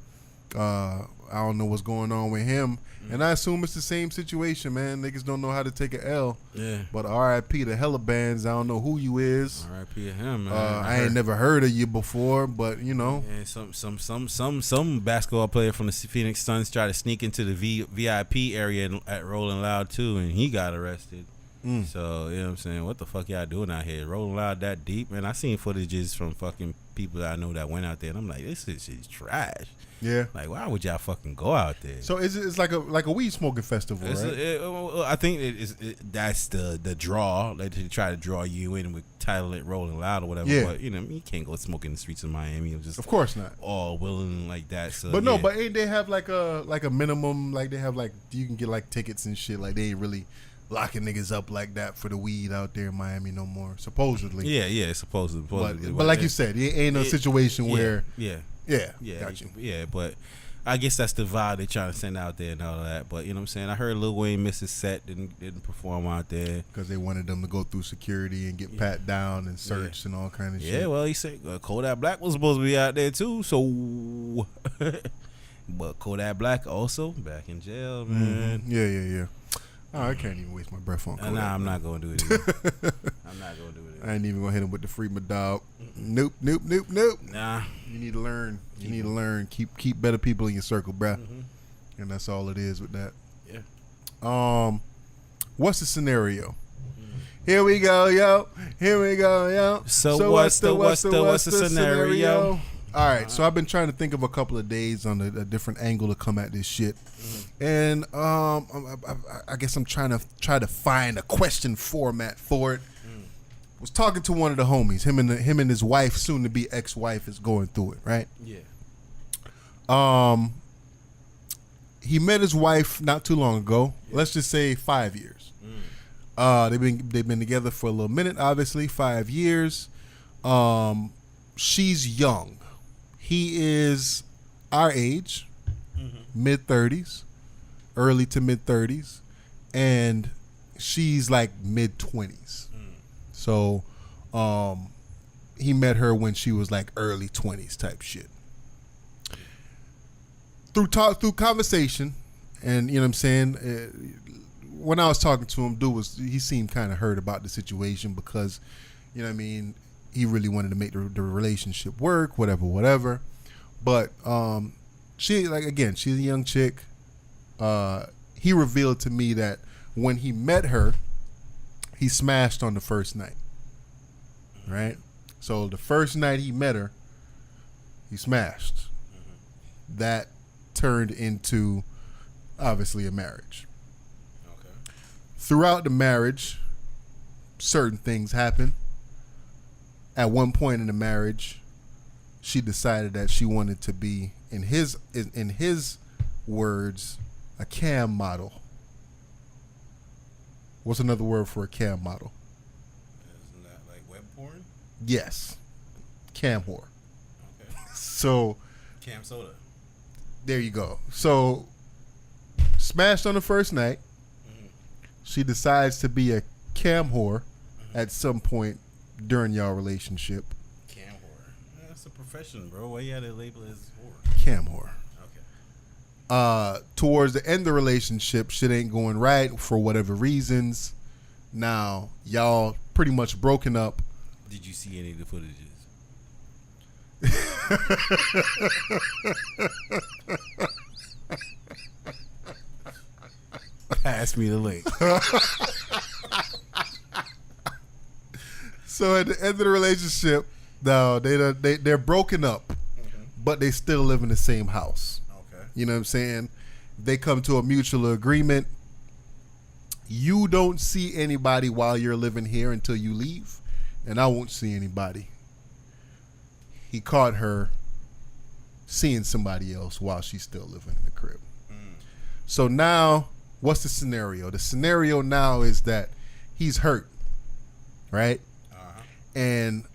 I don't know what's going on with him. And I assume it's the same situation, man. Niggas don't know how to take an L.
Yeah. But
R.I.P. to Helabands. I don't know who you is.
R.I.P. to him, man.
I ain't never heard of you before, but you know.
And some basketball player from the Phoenix Suns tried to sneak into the VIP area at Rolling Loud too, and he got arrested. So, you know what I'm saying? What the fuck y'all doing out here? Rolling Loud that deep? Man, I seen footages from fucking people that I know that went out there, and I'm like, this is trash.
Yeah.
Like, why would y'all fucking go out there?
So it's like a weed smoking festival, right?
I think that's the draw. Like, they try to draw you in with title it Rolling Loud or whatever.
Yeah.
But, you know, you can't go smoke in the streets of Miami. Just
of course not.
All willing like that. So,
but no, but ain't they have like a minimum? Like they have like you can get like tickets and shit. Like they ain't really locking niggas up like that for the weed out there in Miami no more. Supposedly.
Yeah, supposedly.
But like you said, it ain't no situation where.
Yeah,
got you.
Yeah, but I guess that's the vibe they're trying to send out there and all of that. But you know what I'm saying? I heard Lil Wayne missed his set, didn't perform out there
because they wanted them to go through security and get pat down and searched and all kind of shit.
Yeah, well, he said Kodak Black was supposed to be out there too. So, but Kodak Black also back in jail, man.
Yeah. Oh, I can't even waste my breath on Kodak.
Nah, I'm not gonna do it either. I'm not gonna do it either.
I ain't even gonna hit him with the free my dog. Nope.
Nah.
You need to learn. Keep better people in your circle, bruh. And that's all it is with that.
Yeah.
What's the scenario? Here we go, yo.
So what's the scenario?
All right, so I've been trying to think of a couple of days on a different angle to come at this shit, and I guess I'm trying to find a question format for it. Was talking to one of the homies, him and his wife, soon to be ex-wife, is going through it, right?
Yeah.
He met his wife not too long ago. Yeah. Let's just say 5 years. They've been together for a little minute, obviously 5 years. She's young. He is our age, mid-30s, early to mid-30s, and she's like mid-20s. So he met her when she was like early 20s type shit. Through conversation, and you know what I'm saying, when I was talking to him, he seemed kind of hurt about the situation because, you know what I mean, he really wanted to make the relationship work, whatever. But she's a young chick. He revealed to me that when he met her, he smashed on the first night. Right? So the first night he met her, he smashed. That turned into, obviously, a marriage.
Okay.
Throughout the marriage, certain things happen. At one point in the marriage, she decided that she wanted to be, in his words, a cam model. What's another word for a cam model?
Isn't that like web porn?
Yes. Cam whore.
Okay.
So.
Cam soda.
There you go. So, smashed on the first night. She decides to be a cam whore at some point during y'all relationship.
Cam whore. That's a profession, bro. Why you had to label it as whore?
Cam whore.
Okay.
Towards the end of the relationship, shit ain't going right for whatever reasons. Now, y'all pretty much broken up.
Did you see any of the footages? Pass me the link.
So at the end of the relationship, no, they're broken up, but they still live in the same house.
Okay.
You know what I'm saying? They come to a mutual agreement. You don't see anybody while you're living here until you leave, and I won't see anybody. he caught her seeing somebody else while she's still living in the crib. So now, what's the scenario? The scenario now is that he's hurt, right? And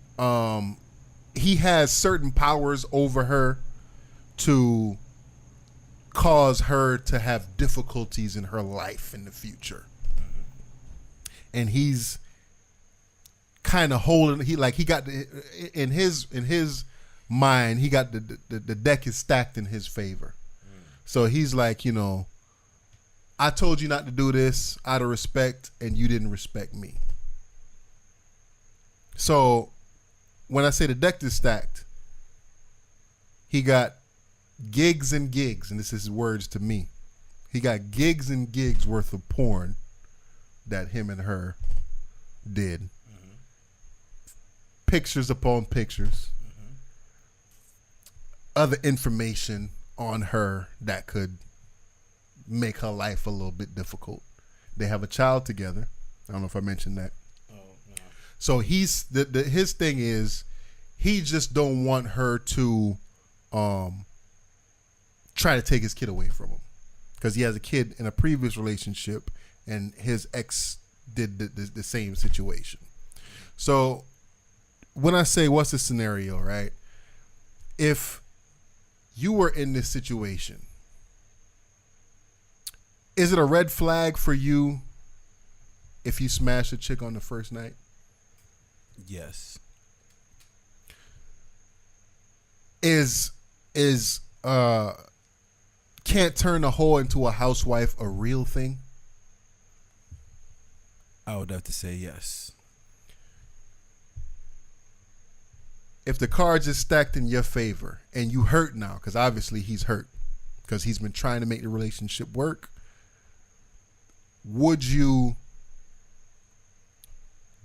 he has certain powers over her to cause her to have difficulties in her life in the future. And he's kind of holding, he got in his mind, he got the deck is stacked in his favor. So he's like, you know, I told you not to do this out of respect, and you didn't respect me. So when I say the deck is stacked, he got gigs and gigs, and this is words to me. He got gigs and gigs worth of porn that him and her did. Pictures upon pictures. Other information on her that could make her life a little bit difficult. They have a child together. I don't know if I mentioned that. So he's his thing is he just don't want her to try to take his kid away from him, because he has a kid in a previous relationship and his ex did the same situation. So when I say what's the scenario, right? If you were in this situation, is it a red flag for you if you smash a chick on the first night?
Yes.
Is can't turn a hoe into a housewife a real thing?
I would have to say yes.
If the cards is stacked in your favor and you hurt now, because obviously he's hurt because he's been trying to make the relationship work, would you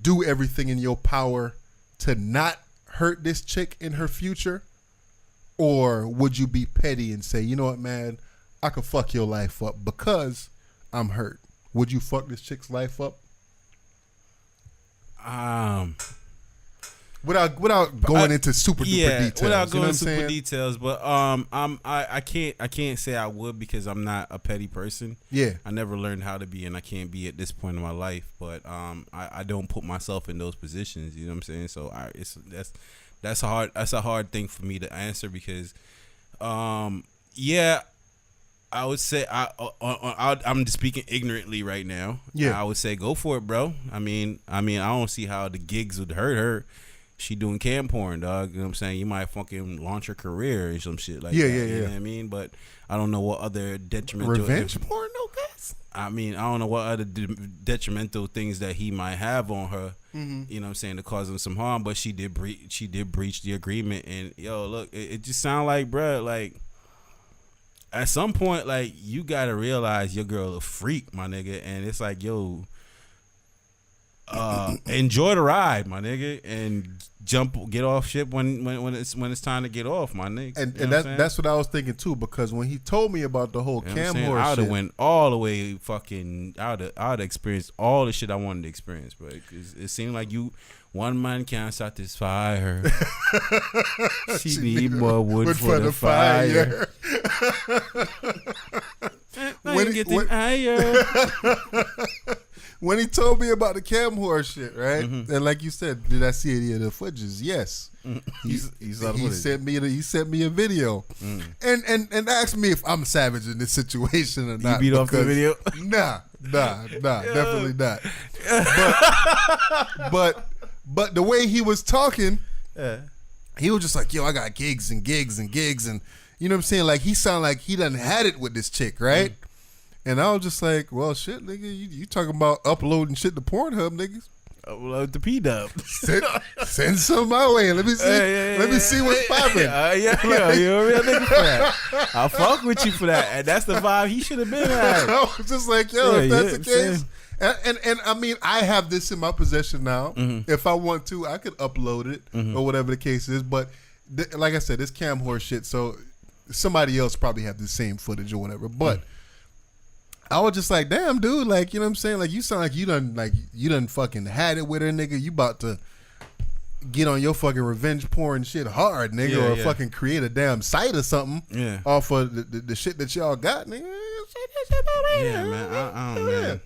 do everything in your power to not hurt this chick in her future? Or would you be petty and say, you know what, man, I could fuck your life up because I'm hurt? Would you fuck this chick's life up? Without going into super duper details.
Without going into super
saying?
details, but I can't say I would, because I'm not a petty person.
Yeah.
I never learned how to be, and I can't be at this point in my life. But I don't put myself in those positions. You know what I'm saying? So that's a hard thing for me to answer, because I would say I'm just speaking ignorantly right now.
Yeah.
I would say go for it, bro. I mean I don't see how the gigs would hurt her. She doing cam porn, dog. You know what I'm saying? You might fucking launch her career or some shit like that.
Yeah.
You know what I mean? But I don't know what other detrimental
Revenge porn, no guys.
I mean, I don't know what other detrimental things that he might have on her. You know what I'm saying, to cause him some harm. But she did breach the agreement. And yo, look, it just sound like, bruh, like at some point, like, you gotta realize your girl a freak, my nigga. And it's like, yo, enjoy the ride, my nigga, and get off ship when it's time to get off, my nigga.
And
you know
that's what I was thinking too, because when he told me about the whole cam horse
I would
shit,
have went all the way fucking. I would have experienced all the shit I wanted to experience, but it seemed like one man can't satisfy her. she need more wood for the fire.
When he told me about the cam horse shit, right? And like you said, did I see any of the footages? Yes. He sent me a video, and asked me if I'm savage in this situation or not.
You beat off the video?
Nah, definitely not. But the way he was talking, he was just like, yo, I got gigs and gigs and gigs, and you know what I'm saying? Like, he sounded like he done had it with this chick, right? And I was just like, well, shit, nigga, you talking about uploading shit to Pornhub, niggas?
Upload the P-Dub.
Send some my way. Let me see. Let me see what's popping.
You're a real nigga for that. I fuck with you for that, and that's the vibe he should have been at.
I was just like, yo, if that's the case. And I mean, I have this in my possession now. If I want to, I could upload it or whatever the case is. But like I said, it's cam horse shit, so somebody else probably have the same footage or whatever. But I was just like, damn, dude, like, you know what I'm saying? Like, you sound like you done fucking had it with her, nigga. You about to get on your fucking revenge porn shit hard, nigga, or fucking create a damn site or something off of the shit that y'all got, nigga.
Yeah, man.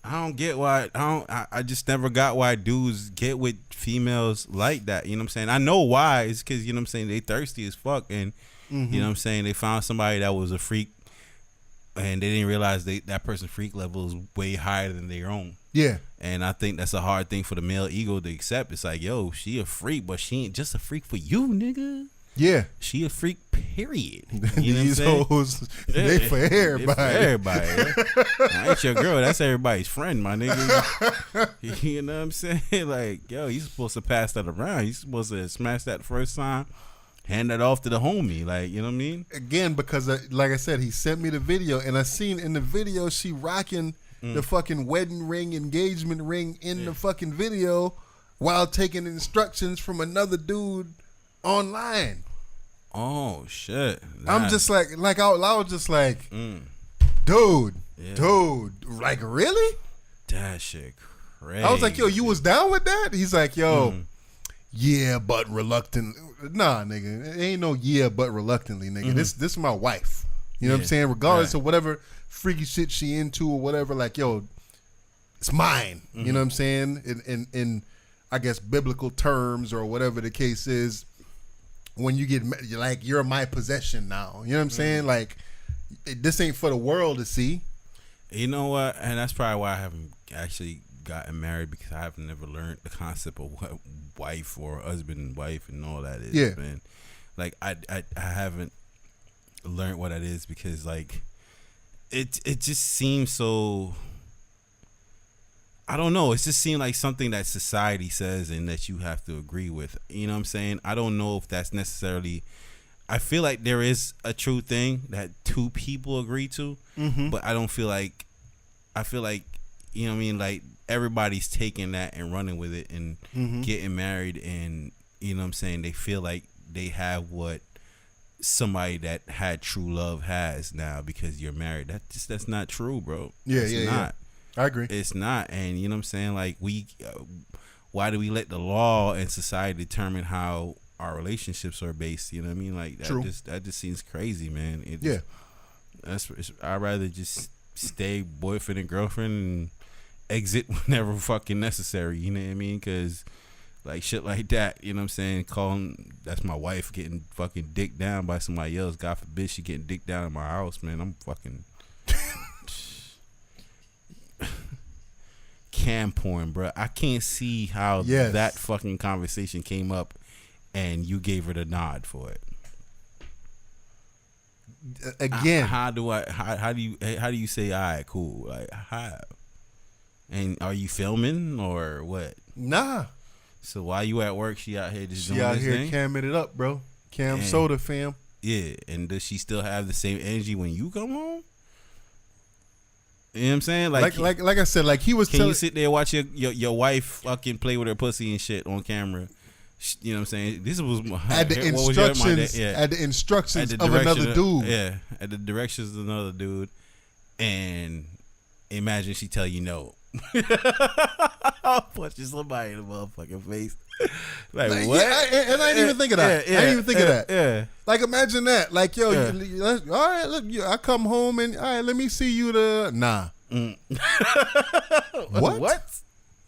I don't get why. I just never got why dudes get with females like that. You know what I'm saying? I know why. It's because, you know what I'm saying, they thirsty as fuck, and you know what I'm saying, they found somebody that was a freak, and they didn't realize that person's freak level is way higher than their own.
Yeah.
And I think that's a hard thing for the male ego to accept. It's like, yo, she a freak, but she ain't just a freak for you, nigga.
Yeah.
She a freak, period. You know
These
what I'm saying?
hoes, they for everybody.
They for everybody. I ain't your girl. That's everybody's friend, my nigga. You know what I'm saying? Like, yo, you supposed to pass that around. You supposed to smash that first time, hand that off to the homie. Like, you know what I mean?
Again, because like I said, he sent me the video, and I seen in the video she rocking the fucking wedding ring, engagement ring in the fucking video while taking instructions from another dude online.
Oh shit!
I'm just like out loud, just like, dude, like really?
That shit crazy.
I was like, yo, you was down with that? He's like, yo, yeah, but reluctant. Nah, nigga, it ain't no yeah, but reluctantly, nigga. This is my wife. You know what I'm saying? Regardless of whatever freaky shit she into or whatever, like, yo, it's mine. You know what I'm saying? In I guess biblical terms or whatever the case is, when you get like, you're my possession now. You know what I'm saying? Like, this ain't for the world to see.
You know what? And that's probably why I haven't actually gotten married, because I have never learned the concept of what wife or husband and wife and all that is.
Yeah.
Man. Like I haven't learned what that is, because like it just seems so, I don't know. It just seemed like something that society says and that you have to agree with. You know what I'm saying? I don't know if that's necessarily. I feel like there is a true thing that two people agree to, but I don't feel like. I feel like, you know what I mean? Like, everybody's taking that and running with it and getting married, and you know what I'm saying, they feel like they have what somebody that had true love has now because you're married. That's not true, bro. It's not.
I agree.
It's not. And you know what I'm saying? Like, why do we let the law and society determine how our relationships are based? You know what I mean? Like, that just seems crazy, man. I'd rather just stay boyfriend and girlfriend and exit whenever fucking necessary. You know what I mean? Because like shit like that, you know what I'm saying? Calling that's my wife getting fucking dicked down by somebody else. God forbid she getting dicked down in my house, man. I'm fucking cam porn, bro. I can't see how that fucking conversation came up and you gave her the nod for it.
Again,
how do you say, all right, cool? Like, how? And are you filming or what?
Nah.
So while you at work, she out here just
she
doing
out
this
here
thing?
camming it up, bro. Cam soda, fam.
Yeah, and does she still have the same energy when you come home? You know what I'm saying? Like
I said, like he was.
Can you sit there and watch your wife fucking play with her pussy and shit on camera? You know what I'm saying? This was
at the instructions of another dude.
Yeah, at the directions of another dude. And imagine she tell you no. I'll punch somebody in the motherfucking face. Like what?
Yeah, and I didn't even think of that. I didn't even think of that.
Yeah.
Like, imagine that. Like, yo, all right, look, I come home and all right, let me see you What?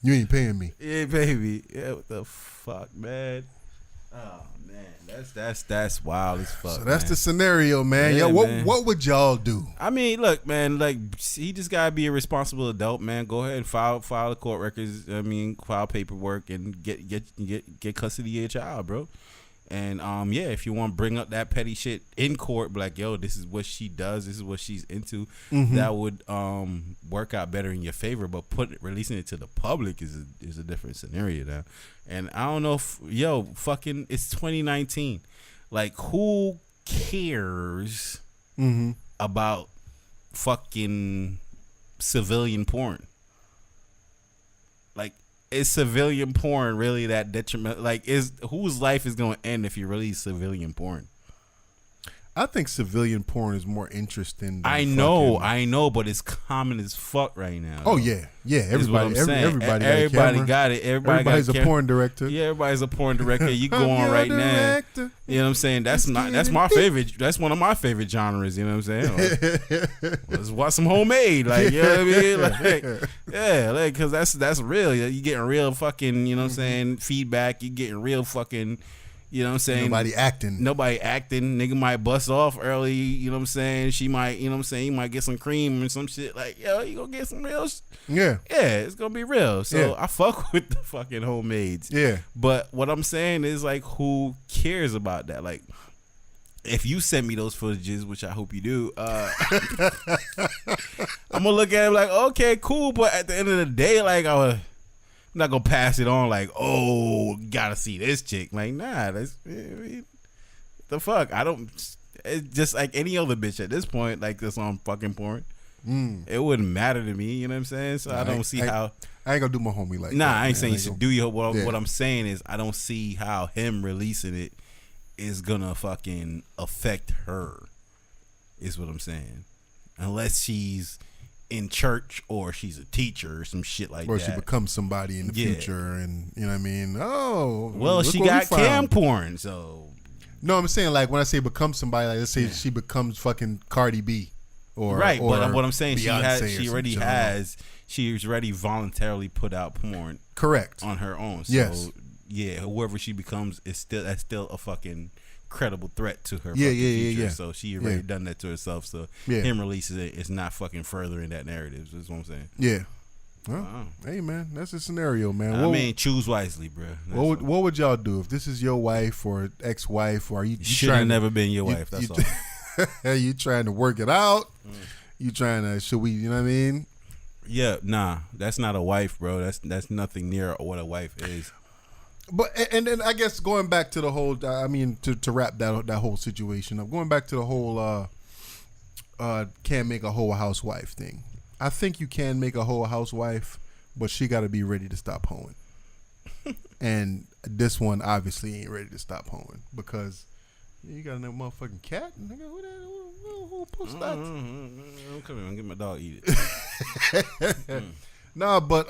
You ain't paying me.
Yeah, baby. Yeah, what the fuck, man? Oh man, that's wild as fuck.
So that's the scenario, man.
Yeah,
yo, what would y'all do?
I mean, look, man, like he just gotta be a responsible adult, man. Go ahead and file the court records. I mean, file paperwork and get custody of your child, bro. And if you want to bring up that petty shit in court, be like, yo, this is what she does, this is what she's into, that would work out better in your favor. But releasing it to the public is a different scenario now. And I don't know if fucking it's 2019. Like, who cares about fucking civilian porn? Like, is civilian porn really that detrimental? Like, whose life is going to end if you release civilian porn?
I think civilian porn is more interesting. Than
I know, but it's common as fuck right now.
Oh yeah, everybody
Everybody got it.
Everybody's a porn director.
Yeah, everybody's a porn director. You go on right now. You know what I'm saying? That's my favorite. That's one of my favorite genres. You know what I'm saying? Let's watch some homemade. Like, you know what I mean? Like, yeah, like, cause that's real. You getting real fucking. You know what I'm saying? Feedback. You getting real fucking. You know what I'm saying?
Nobody acting.
Nigga might bust off early. You know what I'm saying? She might, you know what I'm saying? You might get some cream and some shit. Like, yo, you gonna get some real
Yeah.
Yeah, it's gonna be real. So
Yeah.
I fuck with the fucking homemades.
Yeah.
But what I'm saying is, like, who cares about that? Like, if you send me those footages, which I hope you do, I'm gonna look at it like, okay, cool. But at the end of the day, like, I'm not gonna pass it on like, oh, gotta see this chick. Like, nah, that's the fuck. I don't. It's just like any other bitch at this point, like this on fucking porn. It wouldn't matter to me. You know what I'm saying? So I don't see how.
I ain't gonna do my homie like that.
Nah, I ain't
man.
saying you should do your. What I'm saying is, I don't see how him releasing it is gonna fucking affect her. Is what I'm saying. Unless she's in church or she's a teacher or some shit like
or
that.
she becomes somebody in the future, and you know what I mean. Oh,
well, she got cam porn, so.
No, I'm saying, like, when I say become somebody, like, let's say she becomes fucking Cardi B, or
right.
or
but what I'm saying,
Beyonce
she's already voluntarily put out porn,
correct,
on her own. So,
yes,
yeah, whoever she becomes that's still a fucking credible threat to her.
Yeah.
So she already done that to herself. So him releases it, it's not fucking furthering that narrative. That's what I'm saying.
Yeah. Well, hey man, that's a scenario, man.
I mean, choose wisely, bro.
What would y'all do if this is your wife or ex-wife, or you
should have never been your wife? That's all.
You trying to work it out? You trying to? Should we? You know what I mean?
Yeah, nah, that's not a wife, bro. That's nothing near what a wife is.
But and then I guess going back to the whole, I mean, to wrap that whole situation up, going back to the whole can't make a whole housewife thing. I think you can make a whole housewife, but she got to be ready to stop hoeing. And this one obviously ain't ready to stop hoeing because you got a motherfucking cat. Nigga, who puts that?
I'm coming. I'm get my dog eat it.
Nah, but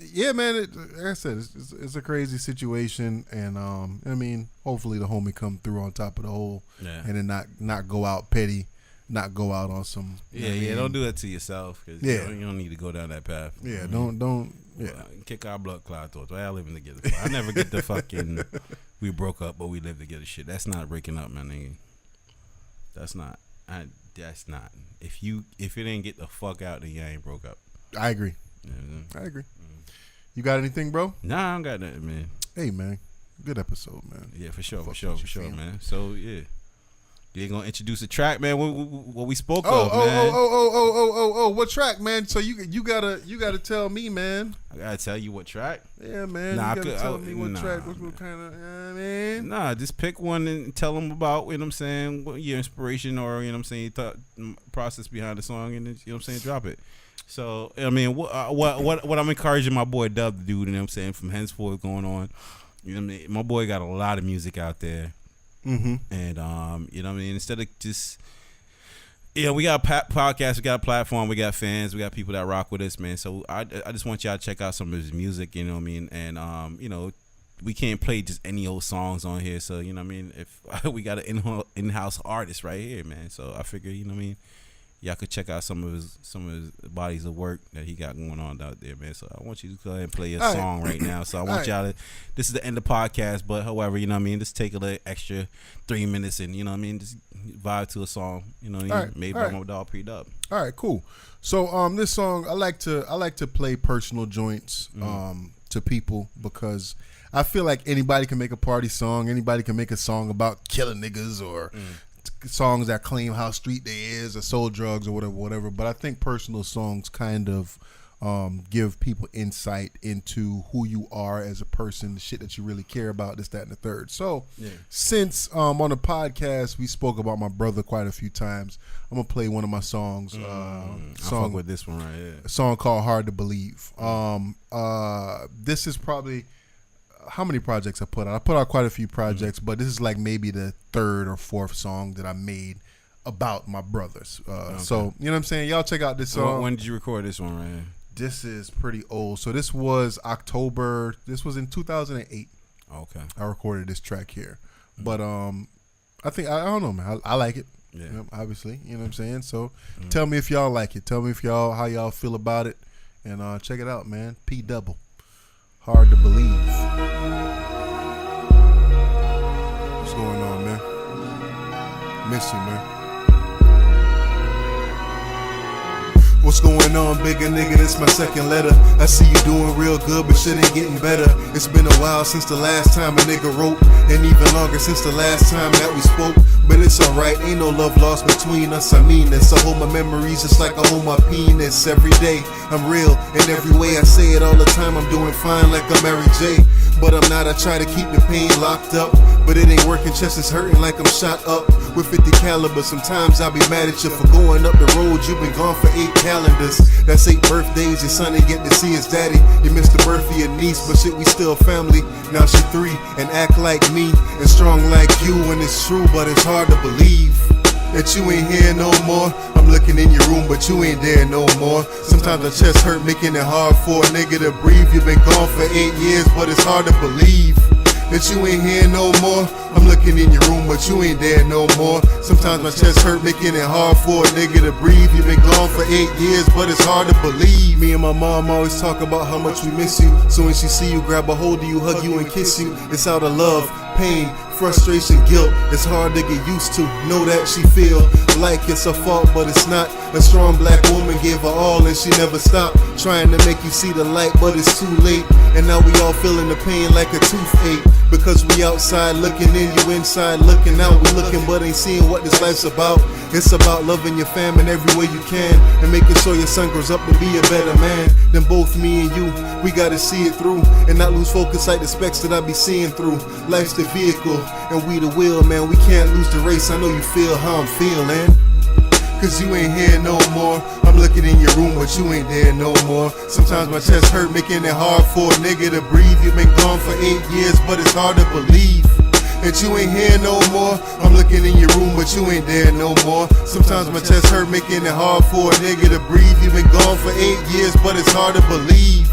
yeah, man. Like I said, it's a crazy situation, and I mean, hopefully the homie come through on top of the whole, and then not go out petty. Not go out on some.
Don't do that to yourself. Cause you don't need to go down that path.
Yeah, don't. Yeah,
kick our blood clot thoughts. Why y'all living together? I never get the fucking we broke up but we live together shit. That's not breaking up, my nigga. That's not. That's not. If it ain't get the fuck out, then you ain't broke up.
I agree.
Mm-hmm.
I agree. You got anything, bro?
Nah, I don't got nothing, man.
Hey, man. Good episode, man.
Yeah, for sure, man. So yeah. You gonna introduce a track, man? What we spoke of, man?
Oh! What track, man? So you gotta tell me, man.
I gotta tell you what track.
Yeah, man.
Nah,
you gotta tell me what track. What kind of? I mean,
nah, just pick one and tell them about. You know what I'm saying? What your inspiration or you know what I'm saying? Your thought process behind the song, and then, you know what I'm saying? Drop it. So I mean, what I'm encouraging my boy Dub to do. You know what I'm saying? From henceforth going on, you know what I mean? My boy got a lot of music out there.
Mm-hmm.
And you know what I mean, instead of just we got a podcast, we got a platform, we got fans, we got people that rock with us, man. So I just want y'all to check out some of his music, you know what I mean? And you know, we can't play just any old songs on here, so you know what I mean, if we got an in-house artist right here, man. So I figure, you know what I mean, y'all could check out some of his bodies of work that he got going on out there, man. So I want you to go ahead and play a song right now. So I want y'all to. This is the end of the podcast, but however, you know what I mean, just take a little extra 3 minutes and you know what I mean, just vibe to a song. You know what I mean, made by my dog Pre-Dub.
All right, cool. So this song, I like to play personal joints to people because I feel like anybody can make a party song. Anybody can make a song about killing niggas or. Songs that claim how street they is or sold drugs or whatever. But I think personal songs kind of give people insight into who you are as a person, the shit that you really care about, this, that, and the third. So since on the podcast we spoke about my brother quite a few times, I'm gonna play one of my songs.
I fuck with this one right here.
A song called "Hard to Believe." This is probably how many projects I put out. I put out quite a few projects, but this is like maybe the third or fourth song that I made about my brothers. So, you know what I'm saying? Y'all check out this song.
When did you record this one right here?
This is pretty old. So this was October. This was in 2008.
Okay.
I recorded this track here. But I think, I don't know, man. I like it.
Yeah.
You know, obviously. You know what I'm saying? So tell me if y'all like it. Tell me how y'all feel about it. And check it out, man. P Double. Hard to believe. What's going on, man? Miss you, man. What's going on, bigger nigga? This my second letter. I see you doing real good, but shit ain't getting better. It's been a while since the last time a nigga wrote, and even longer since the last time that we spoke. But it's alright, ain't no love lost between us. I mean this. I hold my memories just like I hold my penis. Every day, I'm real in every way. I say it all the time. I'm doing fine like I'm Mary J. But I'm not. I try to keep the pain locked up, but it ain't working. Chest is hurting like I'm shot up with 50 caliber. Sometimes I'll be mad at you for going up the road. You've been gone for 8 calendars. That's 8 birthdays. Your son ain't get to see his daddy. You missed the birth of your niece, but shit, we still family. Now she 3 and act like me and strong like you. And it's true, but it's hard to believe that you ain't here no more. I'm looking in your room, but you ain't there no more. Sometimes my chest hurt, making it hard for a nigga to breathe. You've been gone for 8 years, but it's hard to believe that you ain't here no more. I'm looking in your room, but you ain't there no more. Sometimes my chest hurt, making it hard for a nigga to breathe. You've been gone for 8 years, but it's hard to believe. Me and my mom always talk about how much we miss you. So when she see you, grab a hold of you, hug you and kiss you. It's out of love, pain, frustration, guilt. It's hard to get used to. Know that she feel like it's her fault, but it's not. A strong black woman gave her all and she never stopped trying to make you see the light, but it's too late. And now we all feeling the pain like a toothache, because we outside looking in, you inside looking out. We looking but ain't seeing what this life's about. It's about loving your fam in every way you can, and making sure your son grows up to be a better man than both me and you. We gotta see it through and not lose focus like the specs that I be seeing through. Life's the vehicle and we the wheel, man. We can't lose the race. I know you feel how I'm feeling, cause you ain't here no more. I'm looking in your room, but you ain't there no more. Sometimes my chest hurt, making it hard for a nigga to breathe. You've been gone for 8 years, but it's hard to believe that you ain't here no more. I'm looking in your room, but you ain't there no more. Sometimes my chest hurt, making it hard for a nigga to breathe. You've been gone for 8 years, but it's hard to believe.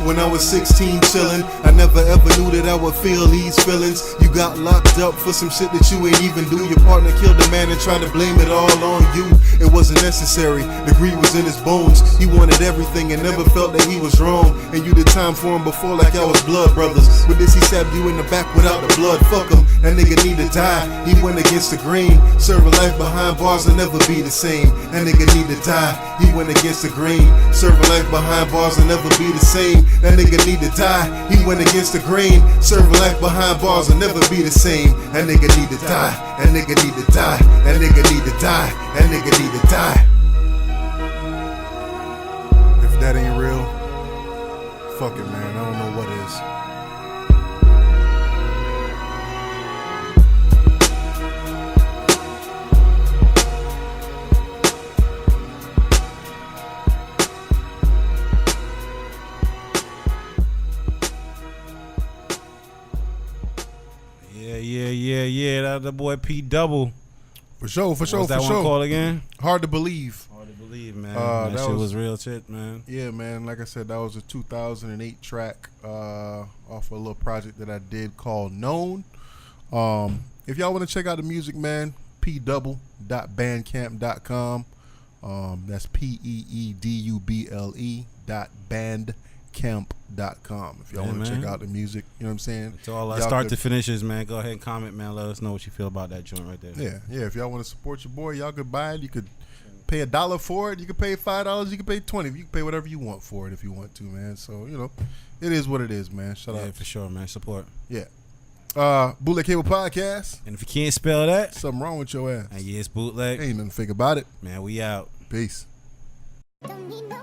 When I was 16 chillin', I never ever knew that I would feel these feelings. You got locked up for some shit that you ain't even do. Your partner killed a man and tried to blame it all on you. It wasn't necessary, the greed was in his bones. He wanted everything and never felt that he was wrong. And you did time for him before like y'all was blood brothers. With this he stabbed you in the back without the blood. Fuck him, that nigga need to die. He went against the grain. Serving life behind bars will never be the same. That nigga need to die. He went against the grain. Serving life behind bars will never be the same. That nigga need to die. He went against the grain. Serving life behind bars will never be the same. That nigga need to die. That nigga need to die. That nigga need to die. That nigga need to die. If that ain't real, fuck it, man. I don't know what is.
Yeah. That's the boy P Double.
For sure.
What's that one called again?
Hard to believe.
Hard to believe, man. That shit was real shit, man.
Yeah, man. Like I said, that was a 2008 track off a little project that I did called Known. If y'all want to check out the music, man, pdouble.bandcamp.com. That's PEEDUBLE.bandcamp.com. If y'all want to check out the music, you know what I'm saying?
To all our start to finishes, man, go ahead and comment, man. Let us know what you feel about that joint right there.
Yeah. If y'all want to support your boy, y'all could buy it. You could pay $1 for it. You could pay $5. You could pay $20. You can pay whatever you want for it if you want to, man. So, you know, it is what it is, man. Shout out.
Yeah, for sure, man. Support.
Yeah. Bootleg Cable Podcast.
And if you can't spell that,
something wrong with your ass.
And yeah, it's bootleg.
Ain't nothing to think about it.
Man, we out.
Peace.
Don't need no